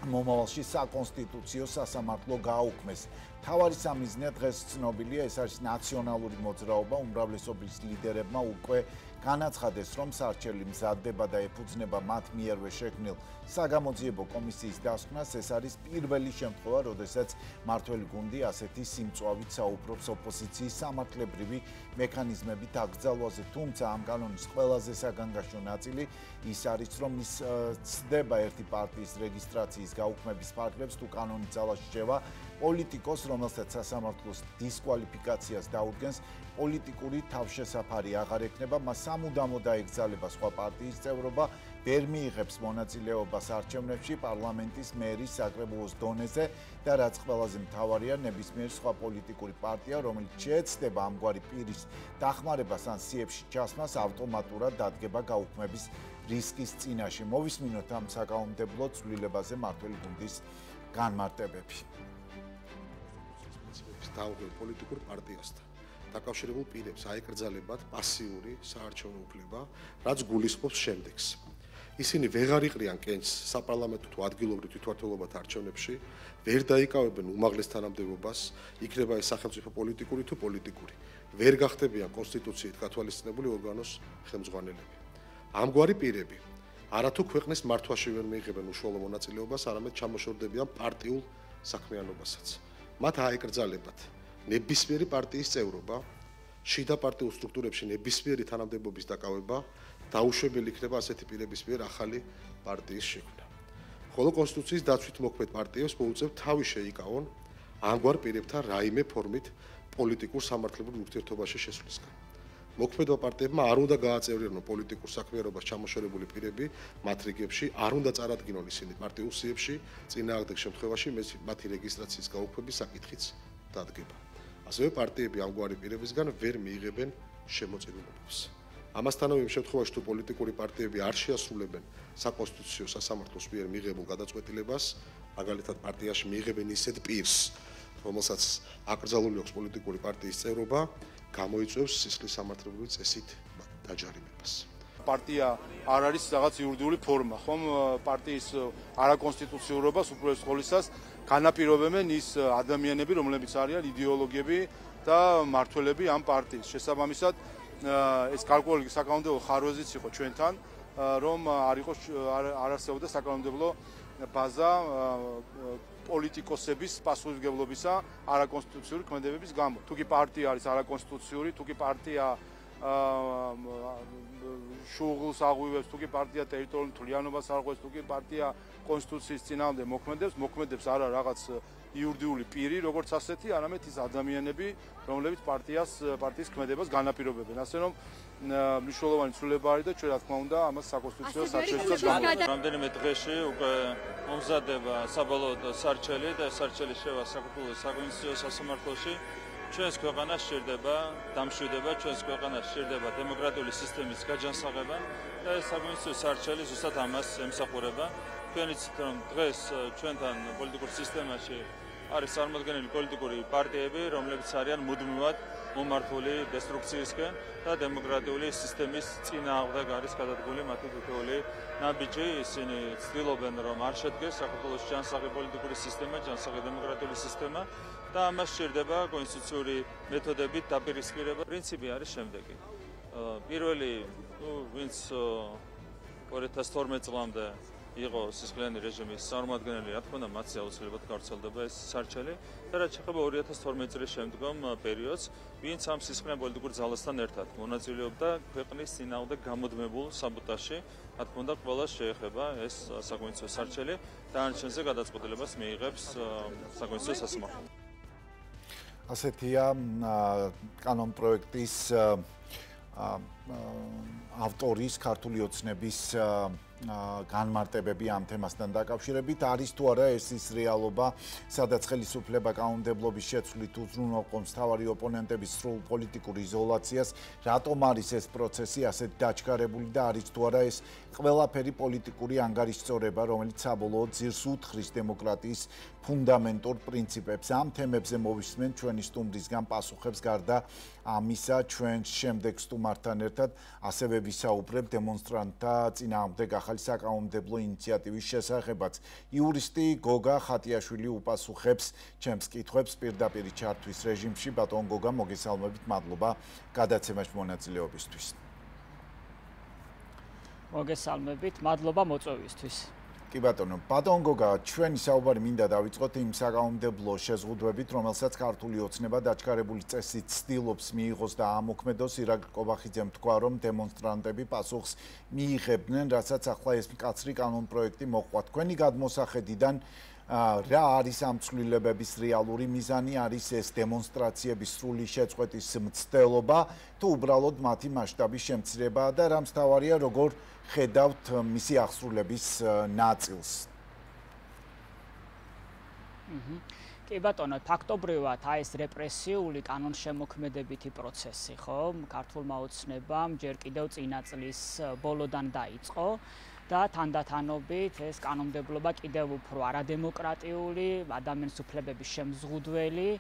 მომავალში საკონსტიტუციო სასამართლო გააუქმეს. თავარი სამიზნე დღეს ცნობილია, ეს არის ნაციონალური მოძრაობა, უმრავლესობის ლიდერებმა უკვე განაცხადეს, რომ სარჩელი მზადდება და ეფუძნება მათ მიერვე შექმნილ საგამოძიებო კომისიის დასკვნას. ეს არის პირველი შემთხვევა, როდესაც მმართველი გუნდი ასეთი სიმწვავით საუბრობს ოპოზიციის სამართლებრივი მექანიზმებით აკრძალვაზე. თუმცა ამ კანონის ყველაზე საგანგაშო ნაწილი ის არის, რომ ის ცდება ერთი პარტიის რეგისტრაციის გაუქმების ფარგლებს, თუ კანონი ძალაში შევა პოლიტიკოს, რომელსაც სასამართლოს დისკვალიფიკაციას დაუდგენს, პოლიტიკური თავშესაფარი აღარ ექნება, მას სამუდამოდ დაეგზალება სხვა პარტიის წევრობა, ვერ მიიღებს მონაწილეობას არჩევნებში პარლამენტის მერის საკრებულოს დონეზე და რაც ყველაზე მთავარია, ნებისმიერ სხვა პოლიტიკური პარტია, რომელიც შეეცდება ამგვარი პირის დახმარებას ან სიებში ჩასმას, ავტომატურად დადგება გაუქმების რისკის წინაშე. მოვისმინოთ ამ საკანონმდებლო ცვლილებაზე მმართველი გუნდის განმარტებები. დაუღებ პოლიტიკურ პარტიასთან დაკავშირებულ პირებს აეკრძალებათ პასიური საარჩევნო უფლება, რაც გულისხმობს შემდეგს. ისინი ვეღარ იყრიან კენჭს საპარლამენტო თუ ადგილობრივ თვითმმართველობათა არჩევნებში, ვერ დაიკავებენ უმაღლეს თანამდებობას, იქნება ეს სახელმწიფო პოლიტიკური თუ პოლიტიკური, ვერ გახდებიან კონსტიტუციით გათვალისწინებული ორგანოს ხელმძღვანელები. ამგვარი პირები არათუ ქვეყნის მართვაში ვერ მიიღებენ უშუალო მონაწილეობას, არამედ ჩამოშორდებიან პარტიულ საქმიანობასაც. მათ აეკრძალებათ ნებისმიერი პარტიის წევრობა, შიდა პარტიულ სტრუქტურებში ნებისმიერი თანამდებობის დაკავება, დაუშვებელი იქნება ასეთი პირების მიერ ახალი პარტიის შექმნა. ხოლო კონსტიტუციის დაცვით მოქმედ პარტიებს მოუწევთ თავი შეიკავონ ამგვარ პირებთან რაიმე ფორმით პოლიტიკურ სამართლებრივ ურთიერთობაში შესვლისგან. მოქმედმა პარტიებმა არ უნდა გააწევრიანონ პოლიტიკურ საქმიანობას ჩამოშორებული პირები მათ რიგებში, არ უნდა წარადგინონ ისინი პარტიულ სიებში, წინააღმდეგ შემთხვევაში მათი რეგისტრაციის გაუქმების საკითხიც დადგება. ასევე პარტიები ამგვარი პირებისგან ვერ მიიღებენ შემოწირულობებს. ამასთანავე იმ შემთხვევაში, თუ პოლიტიკური პარტიები არ შეასრულებენ საკონსტიტუციო სასამართლოს მიერ მიღებულ გადაწყვეტილებას, მაგალითად პარტიაში მიიღებენ ისეთ პირს, რომელსაც აკრძალული აქვს პოლიტიკური პარტიის წევრობა, გამოიწვევს სისხლის სამართლებრივი წესით დაჯარიმებას. პარტია არ არის რაღაც იურიდიული ფორმა, ხომ? პარტიის არაკონსტიტუციურობას უპირველეს ყოვლისას განაპირობებენ ის ადამიანები, რომლებიც არიან იდეოლოგები და მმართველები ამ პარტიის. შესაბამისად, ეს გარკვეული საკანონმდებლო ხარვეზიც იყო ჩვენთან, რომ არ არსებობდა საკანონმდებლო ბაზა პოლიტიკოსების პასუხისმგებლობისა არაკონსტიტუციური ქმედებების გამო. თუ კი პარტია არის არაკონსტიტუციური, თუ კი პარტია შუღლს აღვივებს, თუ კი პარტია ტერიტორიულ მთლიანობას არღვევს, თუ კი პარტია კონსტიტუციის წინააღმდეგ მოქმედებს არა რაღაც იურიდიული პირი, როგორც ასეთი, არამედ ის ადამიანები, რომლებიც პარტიის ქმედებას განაპირობებენ. ასე რომ მნიშვნელოვანი ცვლილება არის და ჩვენ რა თქმა უნდა ამას საკონსტიტუციო საჩვენებელს გამოვლენთ. რამდენიმე დღეში უკვე მომზადება საბოლოო სარჩელი და სარჩელი შევა საქართველოს საკონსტიტუციო სასამართლოში. ჩვენს ქვეყანას სჭირდება დამშვიდება, ჩვენს ქვეყანას სჭირდება დემოკრატიული სისტემის გაჯანსაღება და ეს საკონსტიტუციო სარჩელი ზუსტად ამას ემსახურება. თქვენ იცით, რომ დღეს ჩვენთან პოლიტიკურ სისტემაში არის წარმოდგენილი პოლიტიკური პარტიები, რომლებიც არიან მუდმივად მომართული დესტრუქციისკენ და დემოკრატიული სისტემის წინააღმდეგ არის გადადგმული მათი თითოეული ნაბიჯი. ისინი ცდილობენ, რომ არ შედგეს საქართველოს ჯანსაღი პოლიტიკური სისტემა, ჯანსაღი დემოკრატიული სისტემა და ამას სჭირდება კონსტიტუციური მეთოდებით დაპირისპირება. პრინციპი არის შემდეგი. პირველი, ვინც 2012 წლამდე იყო სისხლიანი რეჟიმის წარმომადგენელი, რა თქმა უნდა, მათზე აუცილებლად გავრცელდება ეს სარჩელი და რაც შეეხება 2012 წლის შემდგომ პერიოდს, ვინც ამ სისხლიან პოლიტიკურ ძალასთან ერთად მონაწილეობდა ქვეყნის წინააღმდეგ გამოდმებულ საბოტაჟში, რა თქმა უნდა, ყველას შეეხება ეს საკონსტიტუციო სარჩელი და არჩევნზე გადაწყვეტილებას მიიღებს საკონსტიტუციო სასამართლო. ასეთია კანონპროექტის ავტორის ქართული ოცნების განმარტებები ამ თემასთან დაკავშირებით. არის თუ არა ეს ის რეალობა, სადაც ხელისუფლება კანონმდებლობის შეცვლით უზრუნველყოფს მთავარი ოპონენტების სრულ პოლიტიკურ იზოლაციას, რატომ არის ეს პროცესი ასეთ დაჩქარებული და არის თუ არა ეს ყველაფერი პოლიტიკური ანგარიშწორება, რომელიც საბოლოოდ ძირს უთხრის დემოკრატიის ფუნდამენტურ პრინციპებს. ამ თემებზე მოვისმენთ ჩვენი სტუმრისგან პასუხებს, გარდა ამისა ჩვენ შემდეგ სტუმართან ერთად ერთად ასევე ვისაუბრებ დემონსტრანტთა წინააღმდეგ ახალი საკანონმდებლო ინიციატივის შესახებაც. იურისტი გოგა ხატიაშვილი უპასუხებს ჩემს კითხვებს პირდაპირ ჩართვის რეჟიმში. ბატონ გოგა, მოგესალმებით, მადლობა გადაცემაში მონაწილეობისთვის. მოგესალმებით, მადლობა მოწვევისთვის. კი ბატონო, ბატონ გოგა, ჩვენი საუბარი მინდა დავიწყოთ იმ საკანონმდებლო შეზღუდვებით, რომელსაც ქართული ოცნება დაჩქარებული წესით ცდილობს მიიღოს და ამოქმედოს. ირაკლი კობახიძემ თქვა, რომ დემონსტრანტები პასუხს მიიღებდნენ, რასაც ახლა ეს მკაცრი კანონპროექტი მოჰყვა. თქვენი გადმოსახედიდან რა არის ამ ცვლილებების რეალური მიზანი, არის ეს დემონსტრაციების სრული შეწყვეტის მცდელობა თუ უბრალოდ მათი მასშტაბის შემცირებაა და რა მთავარია, როგორ ხედავთ მისი აღსრულების ნაწილს? კი ბატონო, ფაქტობრივად ეს რეპრესიული კანონშემოქმედებითი პროცესი, ხო, ქართულმა ოცნებამ ჯერ კიდევ წინა წლის ბოლოდან დაიწყო. და თანდათანობით ეს კანონმდებლობა კიდევ უფრო არადემოკრატიული, ადამიანის უფლებების შემზღუდველი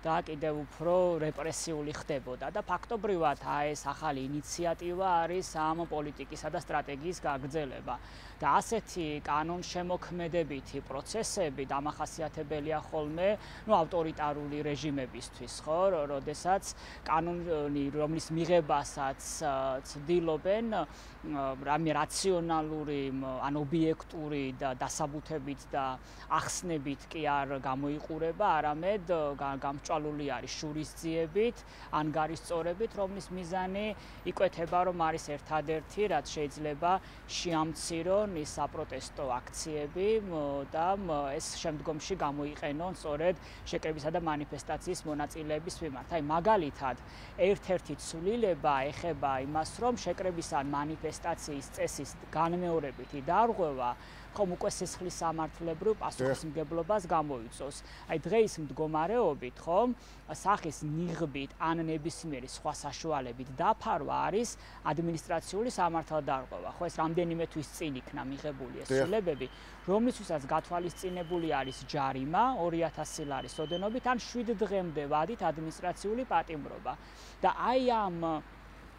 და კიდევ უფრო რეპრესიული ხდებოდა და ფაქტობრივად ეს ახალი ინიციატივა არის ამ პოლიტიკისა და სტრატეგიის გაგრძელება. და ასეთი კანონშემოქმედებითი პროცესები დამახასიათებელია ხოლმე, ავტორიტარული რეჟიმებისთვის, ხო, როდესაც კანონი, რომლის მიღებასაც ცდილობენ რამე რაციონალური, ან ობიექტური და დასაბუთებით და ახსნებით კი არ გამოიყურება, არამედ გამჭვალული არის შურისძიებით, ანგარიშწორებით, რომლის მიზანი იკვეთება, რომ არის ერთადერთი, რაც შეიძლება შეამცირონ ის საპროტესტო აქციები და ეს შემდგომში გამოიყენონ სწორედ შეკრებისა და მანიფესტაციის მონაწილეების მიმართ. აი მაგალითად, ერთ-ერთი ცვლილება ეხება იმას, რომ შეკრებისა ან მანიფესტაციის წესის განმეორებითი დარღვევა ხომ უკვე სისხლის სამართლებრივ პასუხისმგებლობას გამოიწვევს. აი დღეის მდგომარეობით, ხომ, სახის ნიღბით ან ნებისმიერი სხვა საშუალებით დაფარვა არის ადმინისტრაციული სამართალდარღვევა. ხო, ეს რამდენიმე თვის წინ იქნა მიღებული ეს ცვლილებები, რომლისთვისაც გათვალისწინებული არის ჯარიმა 2000 ლარის ოდენობით ან 7 დღემდე ვადით ადმინისტრაციული პატიმრობა. და აი ამ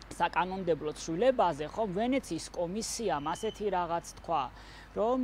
საკანონმდებლო ცვლილებაზე, ხომ, ვენეციის კომისიამ ასეთი რაღაც თქვა, რომ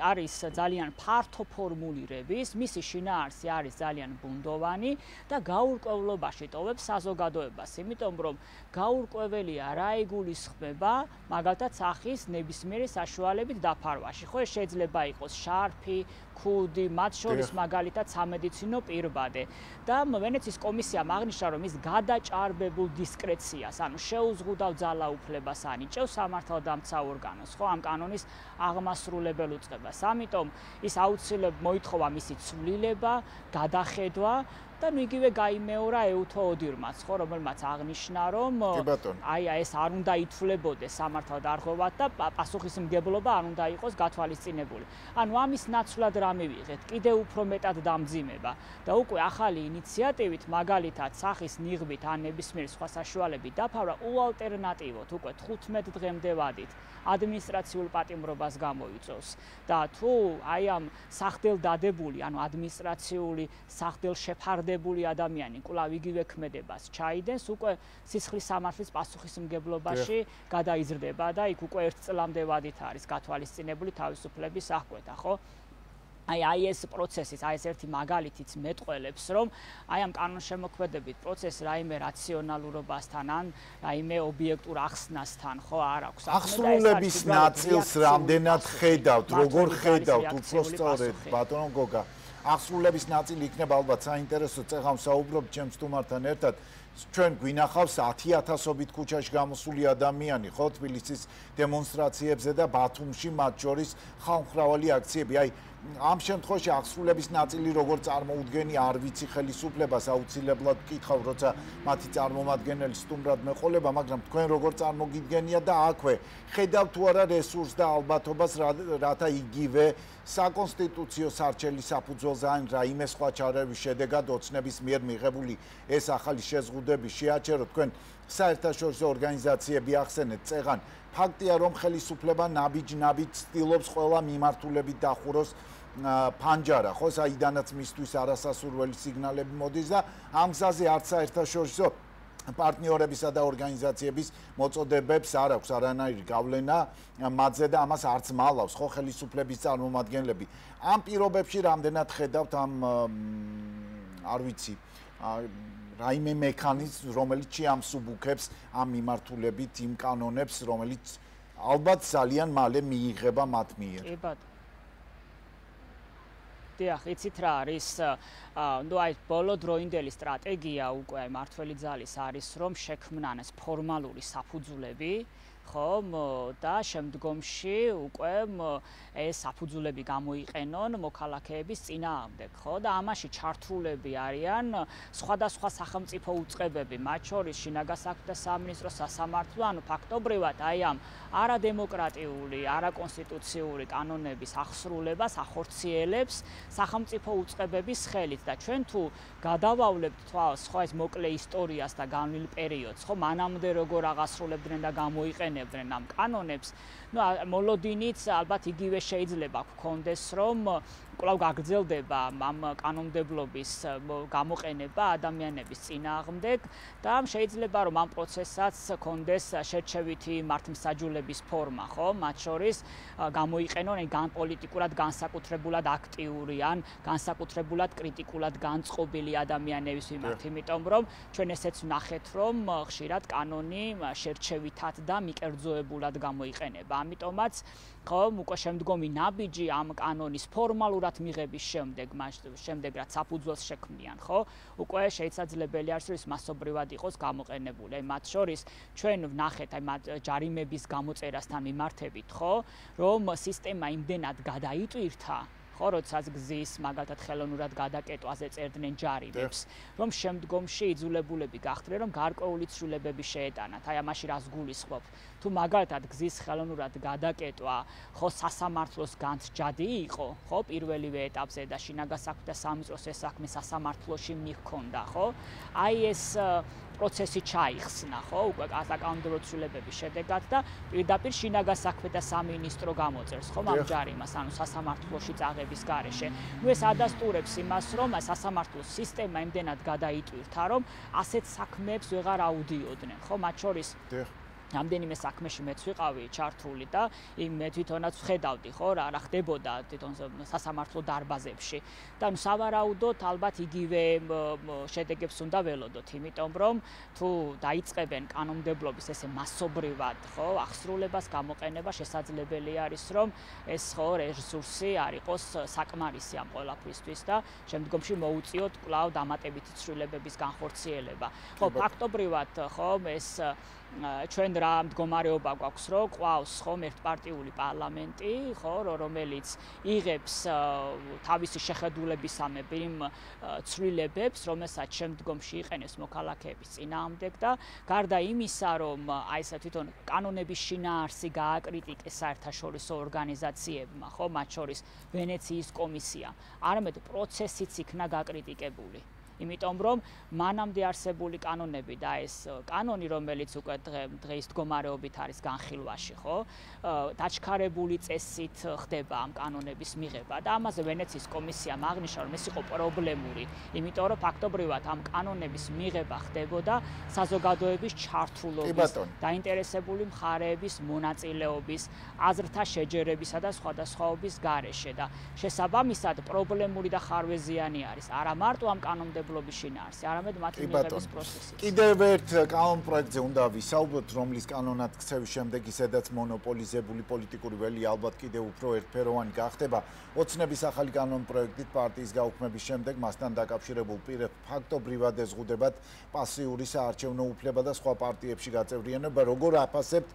არის ძალიან ფართო ფორმულირების, მისი შინაარსი არის ძალიან ბუნდოვანი და გაურკვევლობაში ტოვებს საზოგადოებას, იმიტომ რომ გაურკვეველია რა იგულისხმება მაგალითად სახის ნებისმიერი საშუალებით დაფარვაში. ხო, ეს შეიძლება იყოს შარფი, ქუდი, მათ შორის მაგალითად სამედიცინო პირბადე. და ვენეციის კომისიამ აღნიშნა, რომ ის გადაჭარბებულ დისკრეციას, ანუ შეუზღუდავ ძალაუფლებას ანიჭევს სამართალდამცავ ორგანოს, ხო, ამ კანონის აღმასრულებელ უწყებას. ამიტომ ის აუცილებლად მოითხოვა მისი ცვლილება, გადახედვა და იგივე გაიმეორა ეუთო ოდირმაც, ხო, რომელმაც აღნიშნა, რომ აი ეს არ უნდა ითვლებოდეს სამართალდარღვევად და პასუხისმგებლობა არ უნდა იყოს გათვალისწინებული. ანუ ამის ნაცვლად რა მივიღეთ? კიდევ უფრო მეტად დამძიმება და უკვე ახალი ინიციატივით, მაგალითად, სახის ნიღბით ან ნებისმიერი სხვა საშუალებით დაფარვა უალტერნატივოდ უკვე 15 დღემდე ვადით ადმინისტრაციულ პატიმრობას გამოიწვევს და თუ აი ამ სახდელდადებული, ანუ ადმინისტრაციული სახდელშეფარდებული ადამიანი კვლავ იგივე ქმედებას ჩაიდენს, უკვე სისხლის სამართლის პასუხისმგებლობაში გადაიზრდება და იქ უკვე 1 წლამდე ვადით არის გათვალისწინებული თავისუფლების აღკვეთა, ხო? აი ეს პროცესის, აი ეს ერთი მაგალითიც მეტყველებს, რომ აი ამ კანონშემოქმედებით პროცესს რაიმე რაციონალურობასთან ან რაიმე ობიექტურ ახსნასთან, ხო, არ აქვს საქმე და აღსრულების ნაწილს რამდენად ხედავთ, როგორ ხედავთ, უფრო სწორედ, ბატონო გოგა. აღსრულების ნაწილი იქნება ალბათ საინტერესო, წეღავ საუბრობთ ჩემს სტუმართან ერთად. ჩვენ გვინახავს 10,000-ობით ქუჩაში გამოსული ადამიანი, ხო, თბილისის დემონსტრაციებზე და ბათუმში მათ შორის ხალხმრავალი აქციები. აი ამ შემთხვევაში აღსრულების ნაწილი როგორ წარმოუდგენი, არ ვიცი ხელისუფლებას, აუცილებლად ვკითხავ, როცა მათი წარმომადგენელი სტუმრად მეყოლება, მაგრამ თქვენ როგორ წარმოგიდგენია და აქვე ხედავთ თუ არა რესურსს და ალბათობას, რათა იგივე საკონსტიტუციო სარჩელის საფუძველზე ან რაიმე სხვა ჩარევის შედეგად ოცნების მიერ მიღებული ეს ახალი შეზღუდვები შეაჩეროთ. თქვენ საერთაშორისო ორგანიზაციები ახსენეთ, წეღან ფაქტია, რომ ხელისუფლება ნაბიჯ-ნაბიჯ ცდილობს ყველა მიმართულებით დახუროს ფანჯარა, ხო, საიდანაც მისთვის არასასურველი სიგნალები მოდის და ამ გზაზე არც საერთაშორისო პარტნიორებისა და ორგანიზაციების მოწოდებებს არ აქვს არანაირი გავლენა მათზე და ამას არც მალავს ხო ხელისუფლების წარმომადგენლები. ამ პირობებში რამდენად ხედავთ ამ არ ვიცი რაიმე მექანიზმს, რომელიც შეამსუბუქებს ამ მიმართულებით იმ კანონებს, რომელიც ალბათ ძალიან მალე მიიღება მათ მიერ. კი ბატონო. დიახ, იცით რა არის? ნუ აი ბოლო დროინდელი სტრატეგია უკვე მართველი ძალის არის, რომ შექმნან ეს ფორმალური საფუძვლები, ხო, და შემდგომში უკვე ეს საფუძვლები გამოიყენონ მოქალაქეების წინააღმდეგ, ხო, და ამაში ჩართულები არიან სხვადასხვა სახელმწიფო უწყებები, მათ შორის შინაგან საქმეთა სამინისტრო, სასამართლო, ანუ ფაქტობრივად აი ამ არადემოკრატიული, არაკონსტიტუციური კანონების აღსრულებას ახორციელებს სახელმწიფო უწყებების ხელით და ჩვენ თუ გადავავლებთ თვალს ხო ეს მოკლე ისტორიას და განვლილ პერიოდს, ხო, მანამდე როგორ აღასრულებდნენ და გამოიყენებდნენ ამ კანონებს, ну, მოლოდინიც ალბათ იგივე შეიძლება გქონდეს, რომ კვლავ გაგრძელდება ამ კანონმდებლობის გამოყენება ადამიანების წინააღმდეგ და შეიძლება რომ ამ პროცესსაც გქონდეს შერჩევითი მართლმსაჯულების ფორმა, ხო? მათ შორის გამოიყენონ ან პოლიტიკურად განსაკუთრებულად აქტიური ან განსაკუთრებულად კრიტიკულად განწყობილი ადამიანების მიმართ, იმიტომ რომ ჩვენ ესეც ვნახეთ, რომ ხშირად კანონი შერჩევითად და მიკერძოებულად გამოიყენება. ამიტომაც ხო, უკვე შემდგომი ნაბიჯი ამ კანონის ფორმალურად მიღების შემდეგ რაც საფუძველს შექმნიან, ხო? უკვე შესაძლებელი არის, რომ ის მასობრივად იყოს გამოყენებული. აი მათ შორის ჩვენ ვნახეთ აი მათ ჯარიმების გამოწერასთან მიმართებით, ხო, რომ სისტემა იმდენად გადაიტვირთა, ხო, როდესაც გზის მაგალითად ხელოვნურად გადაკეტვაზე წერდნენ ჯარიმებს, რომ შემდგომში იძულებულები გახდნენ, რომ გარკვეული ცვლილებები შეეტანათ. აი ამაში რას გულისხმობ? თუ მაგალითად გზის ხელოვნურად გადაკეტვა, ხო, სასამართლოს განსჯადი იყო, ხო, პირველივე ეტაპზე და შინაგან საქმეთა სამინისტროს ეს საქმე სასამართლოში მიჰქონდა, ხო? აი ეს პროცესი ჩაიხსნა, ხო, უკვე საკანონმდებლო ცვლილებების შედეგად და პირდაპირ შინაგან საქმეთა სამინისტრო გამოწერს, ხო, ამ ჯარიმას, ანუ სასამართლოში წაღების გარეშე. ნუ ეს ადასტურებს იმას, რომ სასამართლოს სისტემა იმდენად გადაიტვირთა, რომ ასეთ საქმეებს ვეღარ აუდიოდნენ, ხო, მათ შორის რამდენიმე საქმეში მეც ვიყავი ჩართული და მე თვითონაც ვხედავდი, ხო, რა ხდებოდა თვითონ სასამართლო დარბაზებში. და ნუ სავარაუდოდ ალბათ იგივე შედეგებს უნდა ველოდოთ, იმიტომ რომ თუ დაიწყებენ კანონმდებლობის ესე მასობრივად, ხო, აღსრულებას გამოყენება შესაძლებელი არის, რომ ეს ხო რესურსი არ იყოს საკმარისი ამ ყველაფრისთვის და შემდგომში მოუწიოთ კვლავ დამატებითი ცვლილებების განხორციელება. ხო, ფაქტობრივად, ხო, ეს ჩვენ რა მდგომარეობა გვაქვს, რომ ყავს ხომ ერთპარტიული პარლამენტი, ხო, რომელიც იღებს თავისი შეხედულებისამებრ იმ ცვლილებებს, რომელსაც შემდგომში იყენებს მოქალაქეების წინააღმდეგ და გარდა იმისა, რომ აი ესე თვითონ კანონების შინაარსი გააკრიტიკეს საერთაშორისო ორგანიზაციებმა, ხო, მათ შორის ვენეციის კომისიამ, არამედ პროცესიც იქნა გაკრიტიკებული. იმიტომ რომ მანამდე არსებული კანონები და ეს კანონი, რომელიც უკვე დღეს მდგომარეობით არის განხილვაში, ხო, დაჩქარებული წესით ხდება ამ კანონების მიღება და ამაზე ვენეციის კომისიამ აღნიშნა, რომ ეს იყო პრობლემური, იმიტომ რომ ფაქტობრივად ამ კანონების მიღება ხდებოდა საზოგადოების ჩართულობის, დაინტერესებული მხარეების მონაწილეობის, აზრთა შეჯერებისა და სხვადასხვაობის გარეშე და შესაბამისად პრობლემური და ხარვეზიანი არის არა მარტო ამ კანონმდებლობის შინაარსი, არამედ მათი მიღების პროცესიც. კიდევ ერთ კანონ პროექტზე უნდა ვისაუბროთ, რომლის კანონად ქცევის შემდეგ ისედაც მონოპოლიზებული პოლიტიკური ველი ალბათ კიდევ უფრო ერთფეროვანი გახდება. ოცნების ახალი კანონ პროექტით პარტიის გაუქმების შემდეგ მასთან დაკავშირებულ პირებს ფაქტობრივად ეზღუდებათ პასიური საარჩევნო უფლება და სხვა პარტიებში გაწევრიანება. როგორ აფასებთ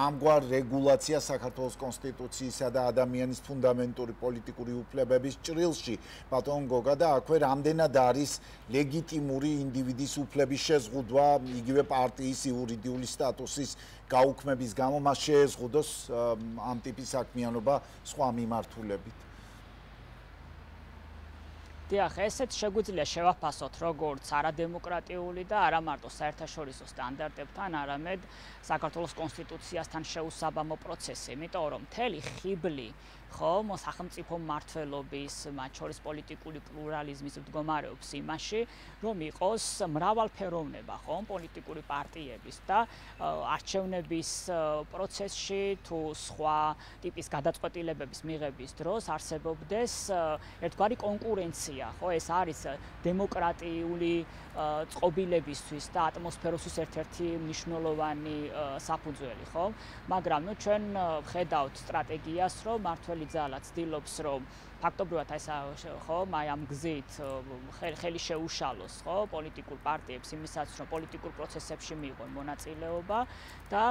ამგვარ რეგულაციას საქართველოს კონსტიტუციისა და ადამიანის ფუნდამენტური პოლიტიკური უფლებების ჭრილში? ბატონ გოგა და აქვე რამდენად არის ლეგიტიმური ინდივიდის უფლების შეზღუდვა იგივე პარტიის იურიდიული სტატუსის გაუქმების გამო მას შეეზღუდოს ამ ტიპის საქმიანობა სხვა მიმართულებით. დიახ, ესეც შეგვიძლია შევაფასოთ როგორც არადემოკრატიული და არა მარტო საერთაშორისო სტანდარტებთან, არამედ საქართველოს კონსტიტუციასთან შეუსაბამო პროცესი, იმიტომ რომ მთელი ხიბლი ხომ სახელმწიფო მმართველობის, მათ შორის პოლიტიკური პლურალიზმის მდგომარეობს იმაში, რომ იყოს მრავალფეროვნება, ხომ, პოლიტიკური პარტიების და არჩევნების პროცესში თუ სხვა ტიპის გადაწყვეტილებების მიღების დროს არსებობდეს ერთგვარი კონკურენცია, ხო, ეს არის დემოკრატიული წყობილებისთვის და ატმოსფეროსთვის ერთ-ერთი მნიშვნელოვანი საფუძველი, ხო? მაგრამ ნუ ჩვენ ხედავთ სტრატეგიას, რომ მართველი ძალა ცდილობს, რომ ფაქტობრივად აი ამ გზით ხელი შეუშალოს, ხო, პოლიტიკურ პარტიებს იმისაც, რომ პოლიტიკურ პროცესებში მიიღონ მონაწილეობა და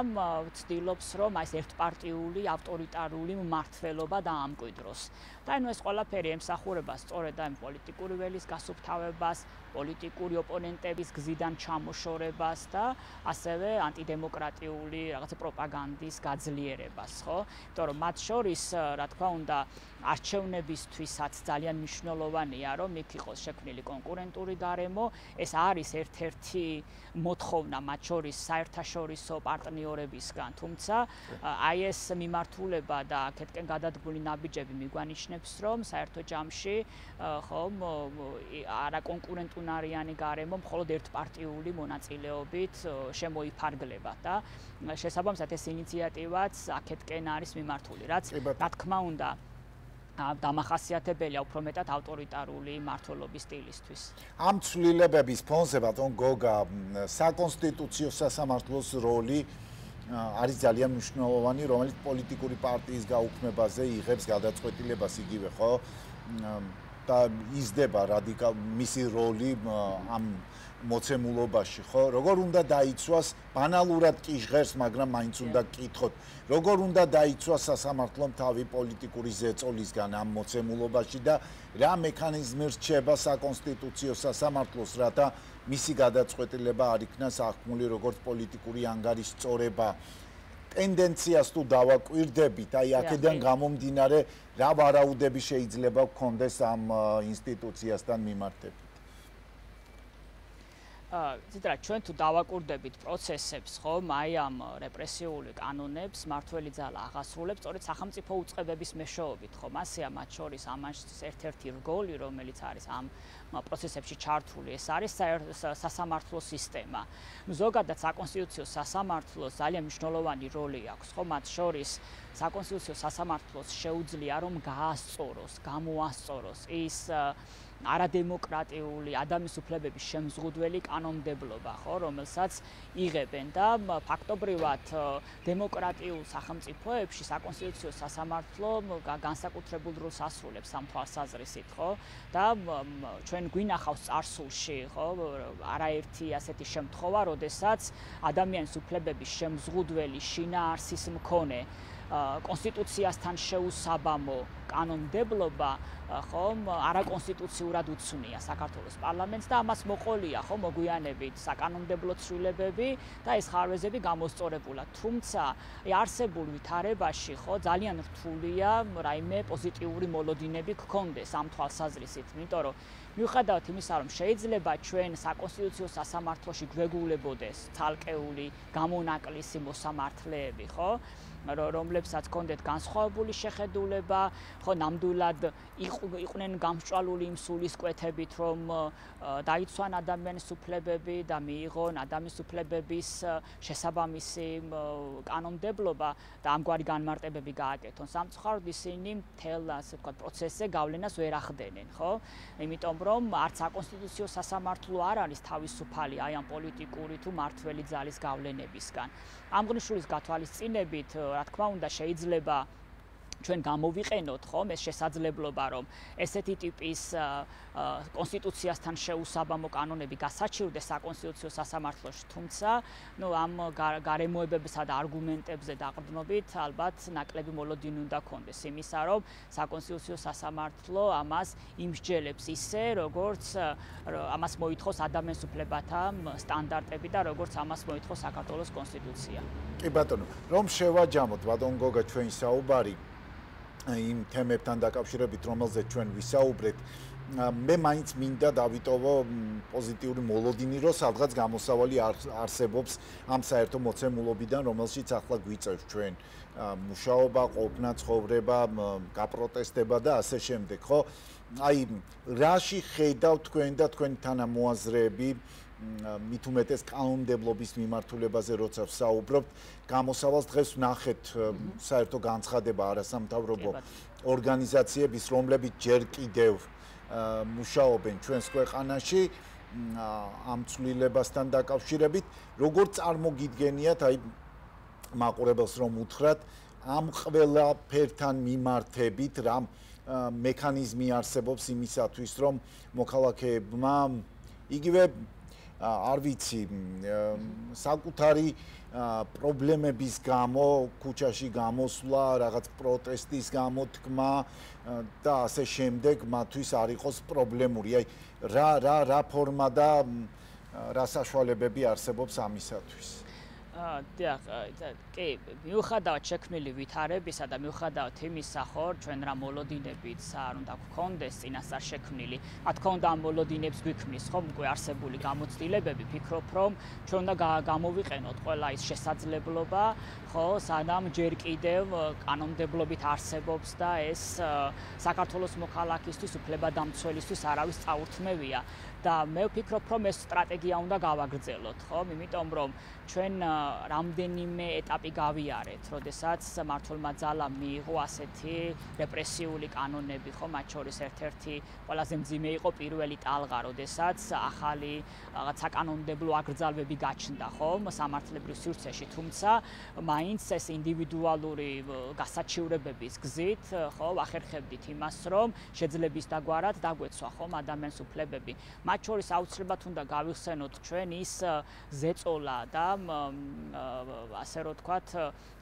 ცდილობს, რომ აი ეს ერთპარტიული ავტორიტარული მმართველობა დაამკვიდროს. და ანუ ეს ყველაფერი ემსახურება სწორედ ამ პოლიტიკური ველის გასუფთავებას, პოლიტიკური ოპონენტების გზიდან ჩამოშორებას და ასევე ანტიდემოკრატიული რაღაცა პროპაგანდის გაძლიერებას, ხო? იმიტომ რომ მათ შორის, რა თქმა უნდა, არჩევნებისთვისაც ძალიან მნიშვნელოვანია, რომ იქ იყოს შექმნილი კონკურენტული გარემო. ეს არის ერთ-ერთი მოთხოვნა მათ შორის საერთაშორისო პარტნიორებისგან, თუმცა აი ეს მიმართულება და აქეთკენ გადადგმული ნაბიჯები მიგვანიშნებს, რომ საერთო ჯამში ხომ არაკონკურენტუნარიანი გარემო მხოლოდ ერთპარტიული მონაწილეობით შემოიფარგლება და შესაბამისად ეს ინიციატივაც აქეთკენ არის მიმართული, რაც რა თქმა უნდა დამახასიათებელია უფრო მეტად ავტორიტარული მმართველობის სტილისთვის. ამ ცვლილებების ფონზე ბატონ გოგა საკონსტიტუციო სასამართლოს როლი არის ძალიან მნიშვნელოვანი, რომელიც პოლიტიკური პარტიის გაუქმებაზე იღებს გადაწყვეტილებას იგივე, ხო? და იზრდება მისი როლი ამ მოცემულობაში, ხო? როგორ უნდა დაიცვას ბანალურად კი ჟღერს, მაგრამ მაინც უნდა გკითხოთ, როგორ უნდა დაიცვას სასამართლომ თავი პოლიტიკური ზეწოლისგან ამ მოცემულობაში და რა მექანიზმი რჩება საკონსტიტუციო სასამართლოს, რათა მისი გადაწყვეტილება არ იქნას აღქმული როგორც პოლიტიკური ანგარის სწორება. ტენდენციას თუ დავაკვირდებით, აი აქედან გამომდინარე, რა ვარაუდები შეიძლება გქონდეს ამ ინსტიტუციასთან მიმართებით. ციტა ჩვენ თუ დავაკვირდებით პროცესებს, ხომ, აი ამ რეპრესიული კანონებს მართველი ძალა აღასრულებს სწორედ სახელმწიფო უწყებების მეშვეობით, ხომ, ასეა მათ შორის ამას ერთ-ერთი რგოლი, რომელიც არის ამ პროცესებში ჩართული, ეს არის სასამართლო სისტემა. ზოგადად საკონსტიტუციო სასამართლოს ძალიან მნიშვნელოვანი როლი აქვს, ხომ, მათ შორის საკონსტიტუციო სასამართლოს შეუძლია რომ გაასწოროს, გამოასწოროს ის არადემოკრატიული ადამიანის უფლებების შემზღუდველი კანონმდებლობა, ხო, რომელსაც იღებენ და ფაქტობრივად დემოკრატიულ სახელმწიფოებში საკონსტიტუციო სასამართლო განსაკუთრებულ როლს ასრულებს ამ თვალსაზრისით, ხო? და ჩვენ გვინახავს წარსულში, ხო, არაერთი ასეთი შემთხვევა, როდესაც ადამიანის უფლებების შემზღუდველი შინაარსის მქონე კონსტიტუციასთან შეუსაბამო კანონმდებლობა ხომ არაკონსტიტუციურად უცვნია საქართველოს პარლამენტს და ამას მოყოლია ხო მოგვიანებით საკანონმდებლო ცვლილებები და ეს ხარვეზები გამოსწორებულა. თუმცა არსებულ ვითარებაში ხო ძალიან რთულია რაიმე პოზიტიური მოლოდინები გქონდეს ამ თვალსაზრისით, იმიტომ რომ მიუხედავად იმისა, რომ შეიძლება ჩვენ საკონსტიტუციო სასამართლოში გვეგულებოდეს ცალკეული გამონაკლისი მოსამართლეები, ხო? რომლებსაც ჰქონდეთ განსხვავებული შეხედულება, ხო ნამდვილად იყვნენ გამსჭვალული იმ სულისკვეთებით, რომ დაიცვან ადამიანის უფლებები და მიიღონ ადამიანის უფლებების შესაბამისი კანონმდებლობა და ამგვარი განმარტებები გააკეთონ. სამწუხაროდ ისინი მთელ ასე ვთქვათ პროცესზე გავლენას ვერ ახდენენ, ხო? იმიტომ რომ არც საკონსტიტუციო სასამართლო არ არის თავისუფალი აი ამ პოლიტიკური თუ მართველი ძალის გავლენებისგან. ამ ღირსშულის გათვალისწინებით, რა თქმა უნდა, შეიძლება ჩვენ გამოვიყენოთ ხომ ეს შესაძლებლობა, რომ ესეთი ტიპის კონსტიტუციასთან შეუსაბამო კანონები გასაჩივრდეს საკონსტიტუციო სასამართლოში, თუმცა ნუ ამ გარემოებებსა და არგუმენტებზე დაყრდნობით ალბათ ნაკლები მოლოდინი უნდა გქონდეს იმისა, რომ საკონსტიტუციო სასამართლო ამას იმსჯელებს ისე, როგორც ამას მოითხოვს ადამიანის უფლებათა სტანდარტები და როგორც ამას მოითხოვს საქართველოს კონსტიტუცია. კი ბატონო, რომ შევაჯამოთ ბატონ გოგა ჩვენი საუბარი იმ თემებთან დაკავშირებით, რომელზეც ჩვენ ვისაუბრეთ, მე მაინც მინდა დავიტოვო პოზიტიური მოლოდინი, რომ სადღაც გამოსავალი არსებობს ამ საერთო მოცემულობიდან, რომელშიც ახლა გვიწევს ჩვენ მუშაობა, ყოფნა, ცხოვრება, გაპროტესტება და ასე შემდეგ, ხო? აი, რაში ხედავ თქვენ და თქვენი თანამოაზრეები მით უმეტეს კანონმდებლობის მიმართულებაზე როცა ვსაუბრობთ, გამოსავალს დღეს ვნახეთ საერთო განცხადება არასამთავრობო ორგანიზაციების, რომლებიც ჯერ კიდევ მუშაობენ ჩვენს ქვეყანაში ამ ცვლილებასთან დაკავშირებით, როგორ წარმოგიდგენიათ, აი მაყურებელს რომ უთხრათ, ამ ყველაფერთან მიმართებით რა მექანიზმი არსებობს იმისათვის, რომ მოქალაქეებმა იგივე არ ვიცი, საკუთარი პრობლემების გამო, ქუჩაში გამოსვლა, რაღაც პროტესტის გამოთქმა და ასე შემდეგ მათთვის არ იყოს პრობლემური. აი, რა ფორმა და რა საშუალებები არსებობს ამისათვის? კი, მიუხედავად შექმნილი ვითარებისა და მიუხედავად იმისა, ხო, ჩვენ რა მოლოდინებიც არ უნდა გვქონდეს წინასწარ შექმნილი. რა თქმა უნდა, ამ მოლოდინებს გვიქმნის, ხო, უკვე არსებული გამოცდილებები, ფიქრობ, რომ ჩვენ უნდა გამოვიყენოთ ყველა ის შესაძლებლობა, ხო, სანამ ჯერ კიდევ კანონმდებლობით არსებობს და ეს საქართველოს მოქალაქისთვის, უფლებადამცველისთვის არავის წაურთმევია. და მე ვფიქრობ, რომ ეს სტრატეგია უნდა გავაგრძელოთ, ხო? იმიტომ რომ ჩვენ რამდენიმე ეტაპი გავიარეთ, როდესაც მმართველმა ძალამ მიიღო ასეთი რეპრესიული კანონები, ხო, მათ შორის ერთ-ერთი ყველაზე მძიმე იყო პირველი ტალღა, როდესაც ახალი რაღაც საკანონმდებლო აკრძალვები გაჩნდა, ხო, სამართლებრივ სივრცეში, თუმცა მაინც ეს ინდივიდუალური გასაჩივრებების გზით, ხო, ვახერხებდით იმას, რომ შეძლების დაგვარად დაგვეცვა, ხო, ადამიანის უფლებები. მათ შორის აუცილებლად უნდა გავიხსენოთ ჩვენ ის ზეწოლა და ასე რომ ვთქვათ,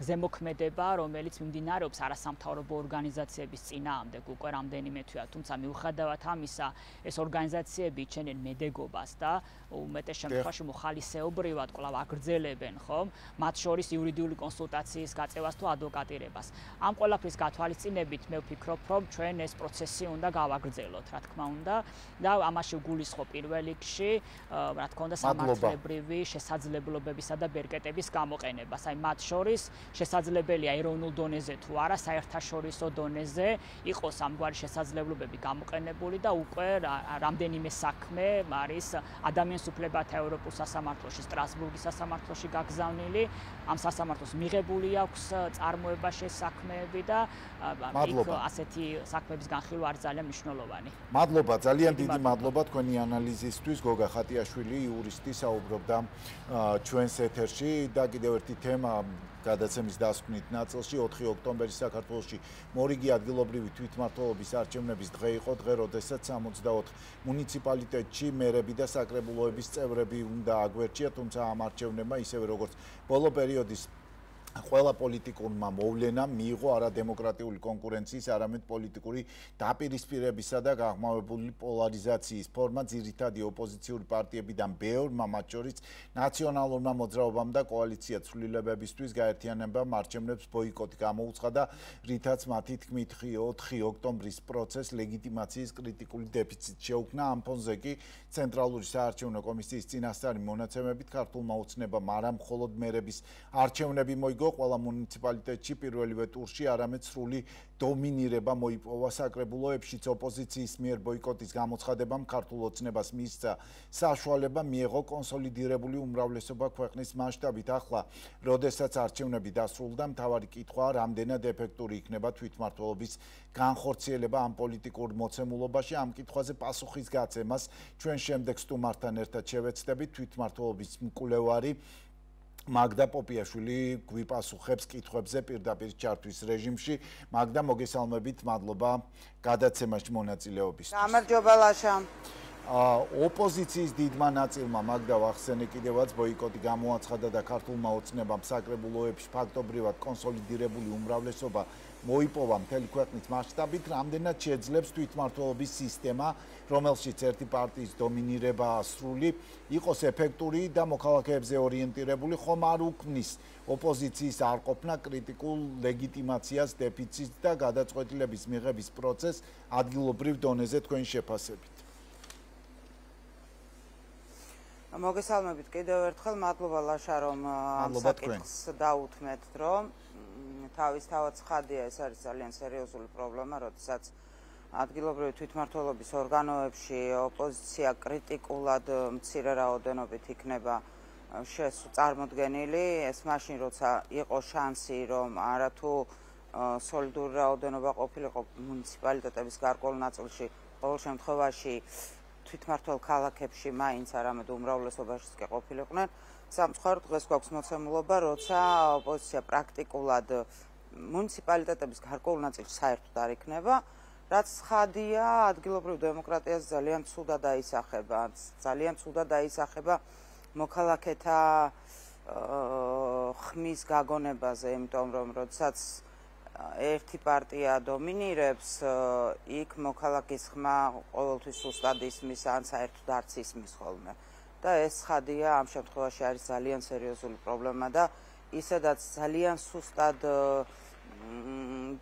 ზემოქმედება, რომელიც მიმდინარეობს არასამთავრობო ორგანიზაციების წინააღმდეგ უკვე რამდენიმე თვეა, თუმცა მიუხედავად ამისა, ეს ორგანიზაციები იჩენენ მედეგობას და უმეტეს შემთხვევაში მოხალისეობრივად კვლავ აგრძელებენ, ხომ? მათ შორის იურიდიული კონსულტაციის გაწევას თუ ადვოკატირებას. ამ ყველაფრის გათვალისწინებით მე ვფიქრობ, რომ ჩვენ ეს პროცესი უნდა გავაგრძელოთ, რა თქმა უნდა, და ამაში გულისხმობ პირველ რიგში, რა თქმა უნდა, სამართლებრივი შესაძლებლობებისა და ბერკეტების გამოყენებას. აი მათ შორის შესაძლებელია ეროვნულ დონეზე თუ არა, საერთაშორისო დონეზე იყოს ამგვარი შესაძლებლობები გამოყენებული და უკვე რამდენიმე საქმე არის ადამიანის უფლებათა ევროპულ სასამართლოში, სტრასბურგის სასამართლოში გაგზავნილი. ამ სასამართლოს მიღებული აქვს წარმოებაში საქმეები და იქ ასეთი საქმეების განხილვა არის ძალიან მნიშვნელოვანი. მადლობა, ძალიან დიდი მადლობა თქვენი ანალიზისთვის. გოგა ხატიაშვილი, იურისტი, საუბრობდა ჩვენს ეთერში და კიდევ ერთი თემა გადაცემის დასკვნით ნაწილში 4 ოქტომბერი საქართველოში მორიგი ადგილობრივი თვითმმართველობის არჩევნების დღე იყო, დღე, როდესაც 64 მუნიციპალიტეტში მერები და საკრებულოების წევრები უნდა აგვერჩიათ, თუმცა ამ არჩევნებმა ისევე როგორც ბოლო პერიოდის ყველა პოლიტიკურმა მოვლენამ მიიღო არა დემოკრატიული კონკურენციის, არამედ პოლიტიკური დაპირისპირებისა და გაღრმავებული პოლარიზაციის ფორმა. ძირითადი ოპოზიციური პარტიებიდან ბევრმა, მათ შორის ნაციონალურმა მოძრაობამ და კოალიცია ცვლილებებისთვის გაერთიანებამ არჩევნებს ბოიკოტი გამოუცხადა და რითაც მათი თქმით 4 ოქტომბრის პროცესს ლეგიტიმაციის კრიტიკული დეფიციტი შეუქმნა. ამ ფონზე კი ცენტრალური საარჩევნო კომისიის წინასწარი მონაცემებით ქართულმა ოცნებამ არა მხოლოდ მერების არჩევნები მოიგო ყველა მუნიციპალიტეტში პირველივე ტურში, არამედ სრული დომინირება მოიპოვა საკრებულოებშიც. ოპოზიციის მიერ ბოიკოტის გამოცხადებამ ქართულ ოცნებას მისცა საშუალება მიეღო კონსოლიდირებული უმრავლესობა ქვეყნის მასშტაბით. ახლა, როდესაც არჩევნები დასრულდა, მთავარი კითხვაა, რამდენად ეფექტური იქნება თვითმმართველობის განხორციელება ამ პოლიტიკურ მოცემულობაში. ამ კითხვაზე პასუხის გაცემას ჩვენ შემდეგ სტუმართან ერთად შევეცდებით. თვითმმართველობის მკვლევარი მაგდა პოპიაშვილი გვიპასუხებს კითხვებზე პირდაპირ ჩართვის რეჟიმში. მაგდა, მოგესალმებით, მადლობა გადაცემაში მონაწილეობისთვის. გამარჯობა ლაშა. ოპოზიციის დიდმა ნაწილმა მაგდა ვახსენე კიდევაც ბოიკოტი გამოაცხადა და ქართულმა ოცნებამ საკრებულოებში ფაქტობრივად კონსოლიდირებული უმრავლესობა მოიპოვა მთელი ქვეყნის მასშტაბით, რამდენად შეძლებს თვითმმართველობის სისტემა, რომელშიც ერთი პარტიის დომინირება სრული, იყოს ეფექტური და მოქალაქეებზე ორიენტირებული, ხომ არ უქმნის ოპოზიციის არყოფნა კრიტიკულ ლეგიტიმაციას, დეფიციტს და გადაწყვეტილების მიღების პროცესს ადგილობრივ დონეზე თქვენი შეფასებით. მოგესალმებით კიდევ ერთხელ, მადლობა ლაშა, რომ ამ საკითხს დაუთმეთ, რომ თავისთავად ცხადია, ეს არის ძალიან სერიოზული პრობლემა, როდესაც ადგილობრივი თვითმმართველობის ორგანოებში ოპოზიცია კრიტიკულად მცირე რაოდენობით იქნება წარმოდგენილი, ეს მაშინ როცა იყო შანსი, რომ არათუ სოლიდური რაოდენობა ყოფილიყო მუნიციპალიტეტების გარკვეულ ნაწილში, ყოველ შემთხვევაში თვითმმართველ ქალაქებში მაინც არამედ უმრავლესობაშიც კი ყოფილიყვნენ. სამწუხაროდ დღეს გვაქვს მოცემულობა, როცა ოპოზიცია პრაქტიკულად მუნიციპალიტეტების გარკვეულ ნაწილში საერთოდ არ იქნება, რაც ცხადია, ადგილობრივ დემოკრატიას ძალიან ცუდად აისახება მოქალაქეთა ხმის გაგონებაზე, იმიტომ რომ როდესაც ერთი პარტია დომინირებს, იქ მოქალაქის ხმა ყოველთვის სუსტად ისმის, ან საერთოდ არც ისმის ხოლმე. და ეს ცხადია, ამ შემთხვევაში არის ძალიან სერიოზული პრობლემა და ისედაც ძალიან სუსტად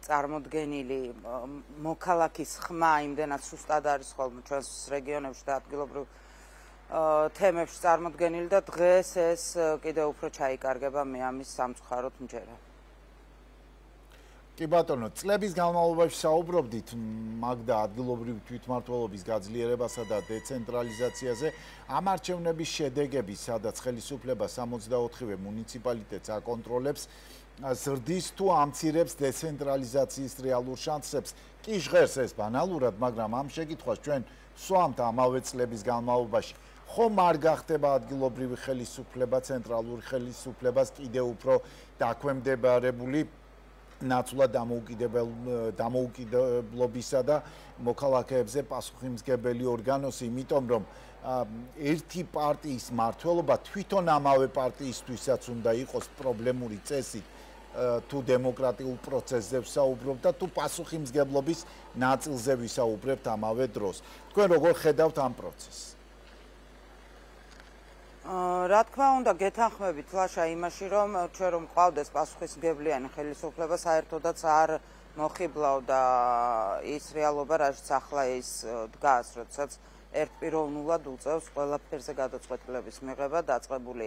წარმოდგენილი მოქალაქის ხმა იმდენად სუსტად არის ხოლმე ჩვენს რეგიონებში და ადგილობრივ თემებში წარმოდგენილი და დღეს ეს კიდევ უფრო ჩაიკარგება, მე ამის სამწუხაროდ მჯერა. კი ბატონო, წლების განმავლობაში საუბრობდით მაგდა ადგილობრივი თვითმმართველობის გაძლიერებასა და დეცენტრალიზაციაზე. ამ არჩევნების შედეგები, სადაც ხელისუფლება 64-ვე მუნიციპალიტეტს აკონტროლებს, ზრდის თუ ამცირებს დეცენტრალიზაციის რეალურ შანსებს. კი ჟღერს ეს ბანალურად, მაგრამ ამ შეკითხვას ჩვენ ვსვამთ ამავე წლების განმავლობაში. ხომ არ გახდება ადგილობრივი ხელისუფლება ცენტრალური ხელისუფლებას კიდევ უფრო დაქვემდებარებული ნაცვლად დამოუკიდებლობისა და მოქალაქეებზე პასუხისმგებელი ორგანოსი, იმიტომ რომ ერთი პარტიის მმართველობა თვითონ ამავე პარტიისთვისაც უნდა იყოს პრობლემური წესი თუ დემოკრატიულ პროცესზე ვსაუბრობ და თუ პასუხისმგებლობის ნაწილზე ვისაუბრებთ ამავე დროს. თქვენ როგორ ხედავთ ამ პროცესს? რა თქმა უნდა, გეთანხმებით ლაშა იმაში, რომ ჩვენ რომ ყავდეს პასუხისმგებლიანი ხელისუფლება, საერთოდაც არ მოხიბლავდა ის რეალობა, რაშიც ახლა ის დგას, როდესაც ერთპიროვნულად უწევს ყველაფერზე გადაწყვეტილების მიღება, დაწყებული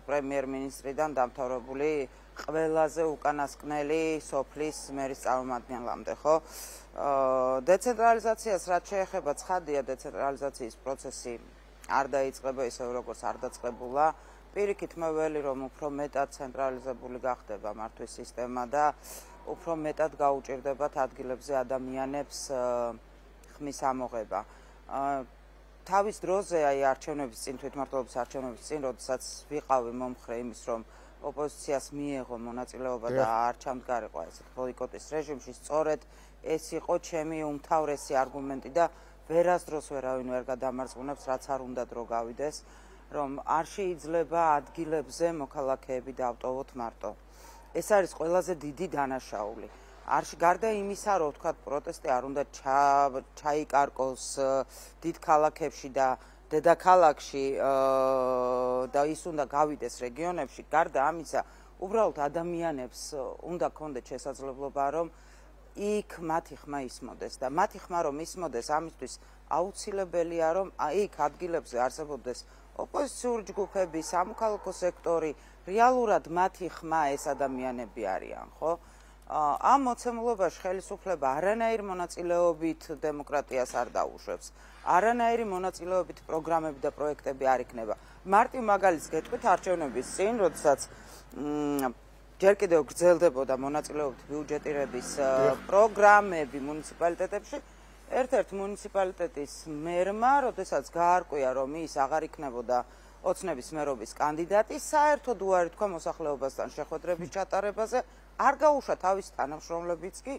პრემიერ-მინისტრიდან დამთავრებული ყველაზე უკანასკნელი სოფლის მერის წარმომადგენლამდე, ხო? დეცენტრალიზაციას რაც შეეხება, ცხადია, დეცენტრალიზაციის პროცესი არ დაიწყება ისევ როგორც არ დაწყებულა. პირიქით მე ველი, რომ უფრო მეტად ცენტრალიზებული გახდება მართვის სისტემა და უფრო მეტად გაუჭირდებათ ადგილებზე ადამიანებს ხმის ამოღება. თავის დროზე, აი არჩევნების წინ, თვითმმართველობის არჩევნების წინ, როდესაც ვიყავი მომხრე იმის, რომ ოპოზიციას მიეღო მონაწილეობა და არ ჩამდგარიყო ესეთ ბოიკოტის რეჟიმში, სწორედ ეს იყო ჩემი უმთავრესი არგუმენტი და ვერასდროს ვერავინ ვერ გადამარწმუნებს, რაც არ უნდა დრო გავიდეს, რომ არ შეიძლება ადგილებზე მოქალაქეები დავტოვოთ მარტო. ეს არის ყველაზე დიდი დანაშაული. გარდა იმისა, რომ ვთქვათ, პროტესტი არ უნდა ჩაიკარკოს დიდ ქალაქებში და დედაქალაქში და ის უნდა გავიდეს რეგიონებში, გარდა ამისა, უბრალოდ ადამიანებს უნდა ქონდეთ შესაძლებლობა, რომ იქ მათი ხმა ისმოდეს და მათი ხმა რომ ისმოდეს, ამისთვის აუცილებელია, რომ იქ ადგილებზე არსებობდეს ოპოზიციური ჯგუფები, სამოქალაქო სექტორი, რეალურად მათი ხმა ეს ადამიანები არიან, ხო? ამ მოცემულობაში ხელისუფლება არანაირი მონაწილეობით დემოკრატიას არ დაუშვებს. არანაირი მონაწილეობით პროგრამები და პროექტები არ იქნება. მარტივ მაგალითს გეტყვით არჩევნების წინ, როდესაც ჯერ კიდევ გრძელდებოდა მონაწილეობით ბიუჯეტირების პროგრამები მუნიციპალიტეტებში, ერთ-ერთ მუნიციპალიტეტის მერმა, როდესაც გაარკვია, რომ ის აღარ იქნებოდა ოცნების მერობის კანდიდატი, საერთოდ უარი თქვა მოსახლეობასთან შეხვედრების ჩატარებაზე, არ გაუშვა თავის თანამშრომლებიც კი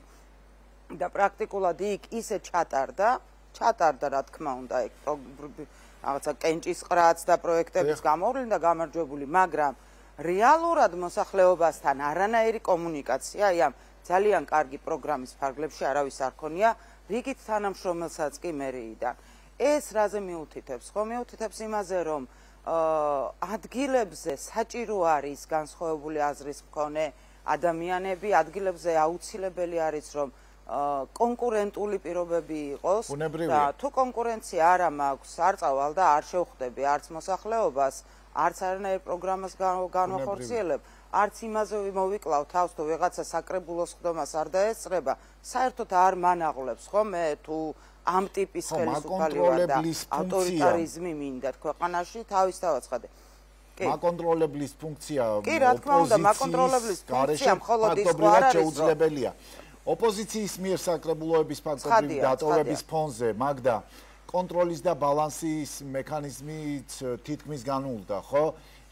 და პრაქტიკულად იქ ისე ჩატარდა, ჩატარდა რა თქმა უნდა ეგ რაღაცა კენჭისყრაც და პროექტების გამოვლენა და გამარჯვებული, მაგრამ რეალურად მოსახლეობასთან არანაირი კომუნიკაცია ამ ძალიან კარგი პროგრამის ფარგლებში არავის არ ქონია, რიგით თანამშრომელსაც კი მერიიდან. ეს რაზე მიუთითებს? ხო მიუთითებს იმაზე, რომ ადგილებზე საჭირო არის განსხვავებული აზრის მქონე ადამიანები, ადგილებზე აუცილებელი არის, რომ კონკურენტული პირობები იყოს და თუ კონკურენცია არა მაქვს, არ წავალ და არ შევხვდები არც მოსახლეობას, არც არანაირ პროგრამას განვახორციელებ, არც იმაზე მოვიკლავ თავს, თუ ვიღაცა საკრებულოს ხდომას არ დაესწრება, საერთოდ არ მანაღლებს ხოლმე თუ ამ ტიპის ხელისუფალი ვარ და ავტორიტარიზმი მინდა ქვეყანაში თავისთავად ცხადე. მაკონტროლებლის ფუნქცია კი, რა თქმა უნდა, მაკონტროლებლის ფუნქცია მხოლოდ ის არ არის შეუძლებელია. ოპოზიციის მიერ საკრებულოების ფაქტობრივი დატოვების ფონზე, მაგდა კონტროლის და ბალანსის მექანიზმით თითქმის განულდა, ხო?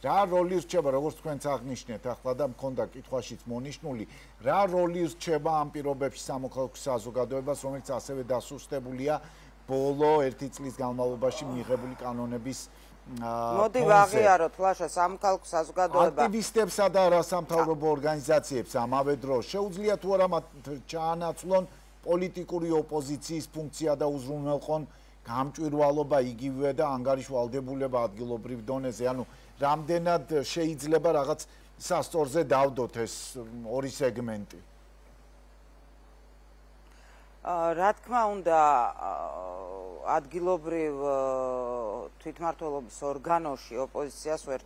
რა როლი რჩება, როგორც თქვენც აღნიშნეთ, ახლა და მქონდა კითხვაშიც მონიშნული, რა როლი რჩება ამ პირობებში სამოქალაქო საზოგადოებას, რომელიც ასევე დასუსტებულია ბოლო 1 წლის განმავლობაში მიიღებული კანონების მოდი ვაღიაროთ ლაშა სამოქალაქო საზოგადოება აქტივისტებსა და არასამთავრობო ორგანიზაციებს ამავე დროს შეუძლია თუ არა მათ ჩაანაცვლონ პოლიტიკური ოპოზიციის ფუნქცია და უზრუნველყონ გამჭვირვალობა იგივე და ანგარიშვალდებულება ადგილობრივ დონეზე, ანუ რამდენად შეიძლება რაღაც სასწორზე დავდოთ ეს ორი სეგმენტი? რა თქმა უნდა, ადგილობრივ თვითმმართველობის ორგანოში ოპოზიციას ვერ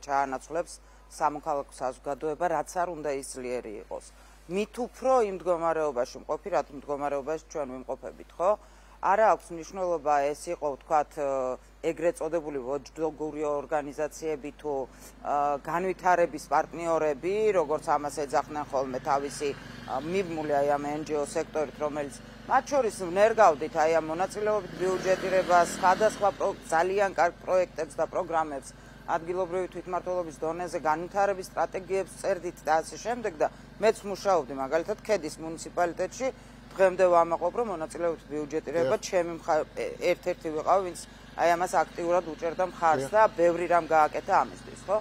ჩაანაცვლებს სამოქალაქო საზოგადოება, რაც არ უნდა ის ძლიერი იყოს. მით უფრო იმ მდგომარეობაში მყოფი, რა მდგომარეობაში ჩვენ ვიმყოფებით, ხო? არა აქვს მნიშვნელობა ეს იყო ვთქვათ ეგრეთ წოდებული ვოჯდოგური ორგანიზაციები თუ განვითარების პარტნიორები, როგორც ამას ეძახდნენ ხოლმე თავისი მიბმული აი ამ NGO სექტორით, რომელიც მათ შორის ნერგავდით აი ამ მონაწილეობით ბიუჯეტირებას, სხვადასხვა ძალიან კარგ პროექტებს და პროგრამებს ადგილობრივი თვითმმართველობის დონეზე განვითარების სტრატეგიებს წერდით და ასე შემდეგ და მეც მუშაობდი მაგალითად ქედის მუნიციპალიტეტში დღემდე ვამაყობ რომ მონაწილეობით ბიუჯეტირება ჩემი ერთ-ერთი ვიყავ ვინც აი ამას აქტიურად უჭერდა მხარს და ბევრი რამ გააკეთა ამისთვის, ხო?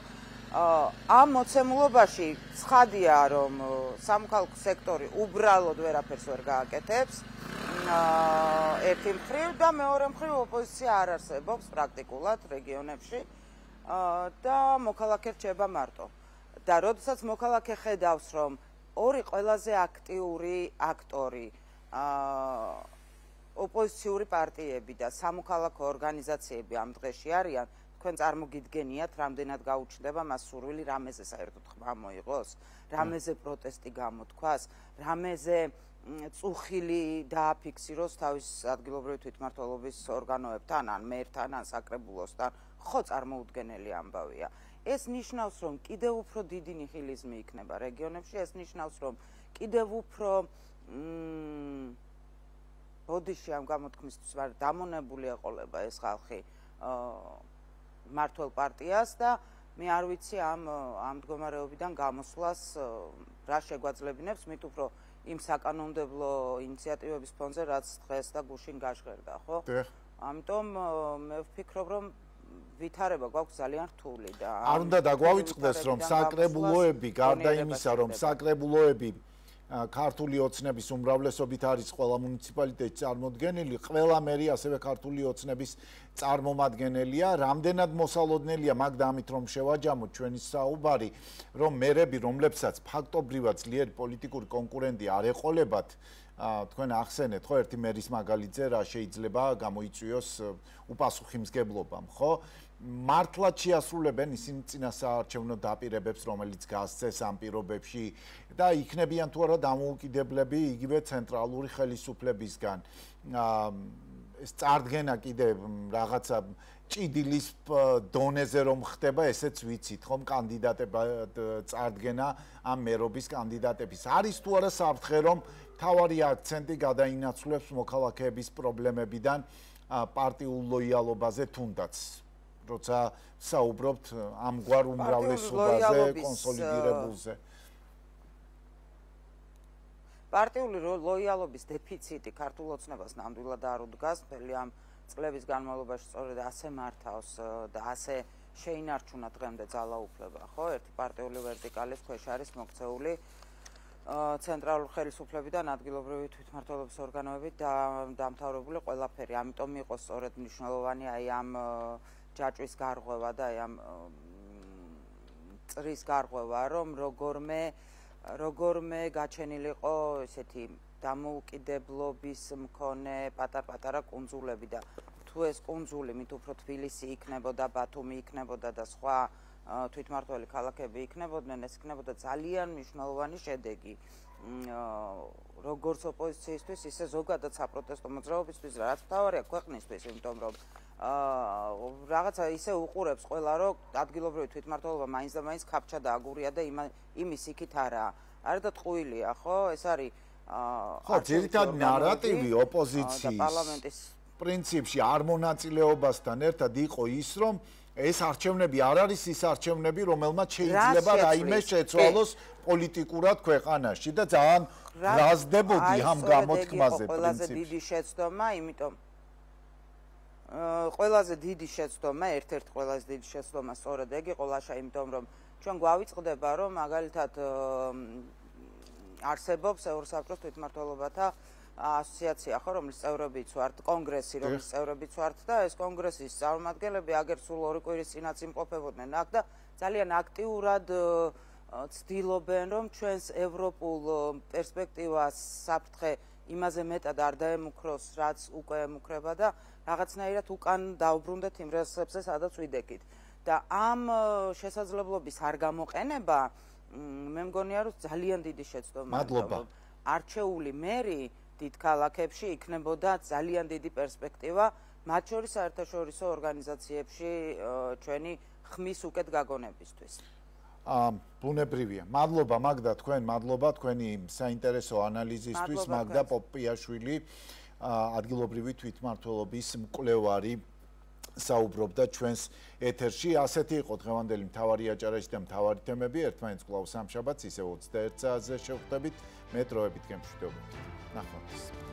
ამ მოცემულობაში ცხადია რომ სამოქალაქო სექტორი უბრალოდ ვერაფერს ვერ გააკეთებს. ერთი მხრივ და მეორე მხრივ ოპოზიცია არ არსებობს პრაქტიკულად რეგიონებში და მოქალაქე რჩება მარტო. და როდესაც მოქალაქე ხედავს რომ ორი ყველაზე აქტიური აქტორი ოპოზიციური პარტიები და სამოქალაქო ორგანიზაციები ამ დღეში არიან, თქვენ წარმოგიდგენიათ, რამდენად გაუჩნდება მას სურვილი რამეზე საერთოდ ხმა მოიღოს, რამეზე პროტესტი გამოთქვას, რამეზე წუხილი დააფიქსიროს თავის ადგილობრივი თვითმმართველობის ორგანოებთან, ან მერთან, ან საკრებულოსთან, ხო წარმოუდგენელი ამბავია. ეს ნიშნავს, რომ კიდევ უფრო დიდი ნიჰილიზმი იქნება რეგიონებში, ეს ნიშნავს, რომ კიდევ უფრო ბოდიში ამ გამოთქმისთვის დამონებული ეყოლება ეს ხალხი მართლ პარტიას და მე არ ვიცი ამ მდგომარეობიდან გამოსვლას რა შეგვაძლებინებს, მით უფრო იმ საკანონმდებლო ინიციატივების ფონზე, რაც დღეს და გუშინ გაჟღერდა, ხო? ამიტომ მე ვფიქრობ, რომ ვითარება გვაქვს ძალიან რთული და არ უნდა დაგვავიწყდეს, რომ საკრებულოები, გარდა იმისა, რომ საკრებულოები ქართული ოცნების უმრავლესობით არის ყველა მუნიციპალიტეტი წარმოდგენილი, ყველა მერი ასევე ქართული ოცნების წარმომადგენელია, რამდენად მოსალოდნელია მაგ ამით რომ შევაჯამოთ ჩვენი საუბარი, რომ მერები, რომლებსაც ფაქტობრივად ძლიერი პოლიტიკური კონკურენტი არ ეყოლებათ, თქვენ ახსენეთ, ხო, ერთი მერის მაგალითზე რა შეიძლება გამოიწვიოს უპასუხისმგებლობამ, ხო? მართლაც შეასრულებენ ისინი წინასაარჩევნო დაპირებებს, რომელიც გასცეს ამ პირობებში და იქნებიან თუ არა დამოუკიდებლები იგივე ცენტრალური ხელისუფლებისგან. ეს წარდგენა კიდე რაღაცა ჭიდილის დონეზე რომ ხდება, ესეც ვიცით, ხომ კანდიდატება წარდგენა ამ მერობის კანდიდატების. არის თუ არა საფრთხე, რომ თავარი აქცენტი გადაინაცვლებს მოქალაქეების პრობლემებიდან პარტიულ ლოიალობაზე თუნდაც. როცა საუბრობთ ამგვარ უმრავლესობაზე, კონსოლიდირებულზე. პარტიული ლოიალობის დეფიციტი ქართულ ოცნებას ნამდვილად არ უდგას, მთელი ამ წლების განმავლობაში სწორედ ასე მართავს და ასე შეინარჩუნა დღემდე ძალაუფლება, ხო? ერთი პარტიული ვერტიკალის ქვეშ არის მოქცეული ცენტრალური ხელისუფლებიდან ადგილობრივი თვითმმართველობის ორგანოებით დამთავრებული ყველაფერი. ამიტომ იყო სწორედ მნიშვნელოვანი აი ამ ჯაჭვის გარღვევა და აი ამ წრის გარღვევა, რომ როგორმე გაჩენილიყო ესეთი დამოუკიდებლობის მქონე პატარ-პატარა კუნძულები და თუ ეს კუნძული მით უფრო თბილისი იქნებოდა, ბათუმი იქნებოდა და სხვა თვითმმართველი ქალაქები იქნებოდნენ, ეს იქნებოდა ძალიან მნიშვნელოვანი შედეგი როგორც ოპოზიციისთვის, ისე ზოგადად საპროტესტო მოძრაობისთვის, რაც მთავარია ქვეყნისთვის, იმიტომ რომ რაღაცა ისე უყურებს ყველა, რომ ადგილობრივი თვითმმართველობა მაინც და მაინც ქაფჩა და აგურია და იმის იქით არაა. არა და ტყუილია, ხო? ეს არის ხო, ძირითადად ნარატივი ოპოზიციის პარლამენტის პრინციპში არ მონაწილეობასთან ერთად იყო ის, რომ ეს არჩევნები არ არის ის არჩევნები, რომელმაც შეიძლება რაიმე შეცვალოს პოლიტიკურად ქვეყანაში და ძალიან გრაზდებოდი ამ გამოთქმაზე პრინციპში. ყველაზე დიდი შეცდომა, იმიტომ ყველაზე დიდი შეცდომა, ერთ-ერთი ყველაზე დიდი შეცდომა სწორედ ეგ იყო ლაშა, იმიტომ რომ ჩვენ გვავიწყდება, რომ მაგალითად არსებობს ევროსაბჭოს თვითმმართველობათა ასოციაცია, ხო, რომლის წევრებიც ვართ, კონგრესი, რომლის წევრებიც ვართ და ეს კონგრესის წარმომადგენლები აგერ სულ 2 კვირის წინაც იმყოფებოდნენ აქ და ძალიან აქტიურად ცდილობენ, რომ ჩვენს ევროპულ პერსპექტივას საფრთხე იმაზე მეტად არ დაემუქროს, რაც უკვე ემუქრება და რაღაცნაირად უკან დაუბრუნდეთ იმ რესურსებზე, სადაც ვიდექით. და ამ შესაძლებლობის არ გამოყენება მე მგონია, რომ ძალიან დიდი შეცდომაა. მადლობა. არჩეული მერი დიდ ქალაქებში იქნებოდა ძალიან დიდი პერსპექტივა, მათ შორის საერთაშორისო ორგანიზაციებში ჩვენი ხმის უკეთ გაგონებისთვის. ბუნებრივია. მადლობა მაგდა თქვენ, მადლობა თქვენი საინტერესო ანალიზისთვის, მაგდა პოპიაშვილი, ადგილობრივი თვითმმართველობის მკვლევარი საუბრობდა ჩვენს ეთერში. ასეთი იყო დღევანდელი მთავარი აჭარაში და მთავარი თემები. ერთმანეთს კვლავ სამშაბათს ისევ 21 საათზე შევხვდებით. მე დროებით გემშვიდობებით. ნახვამდის.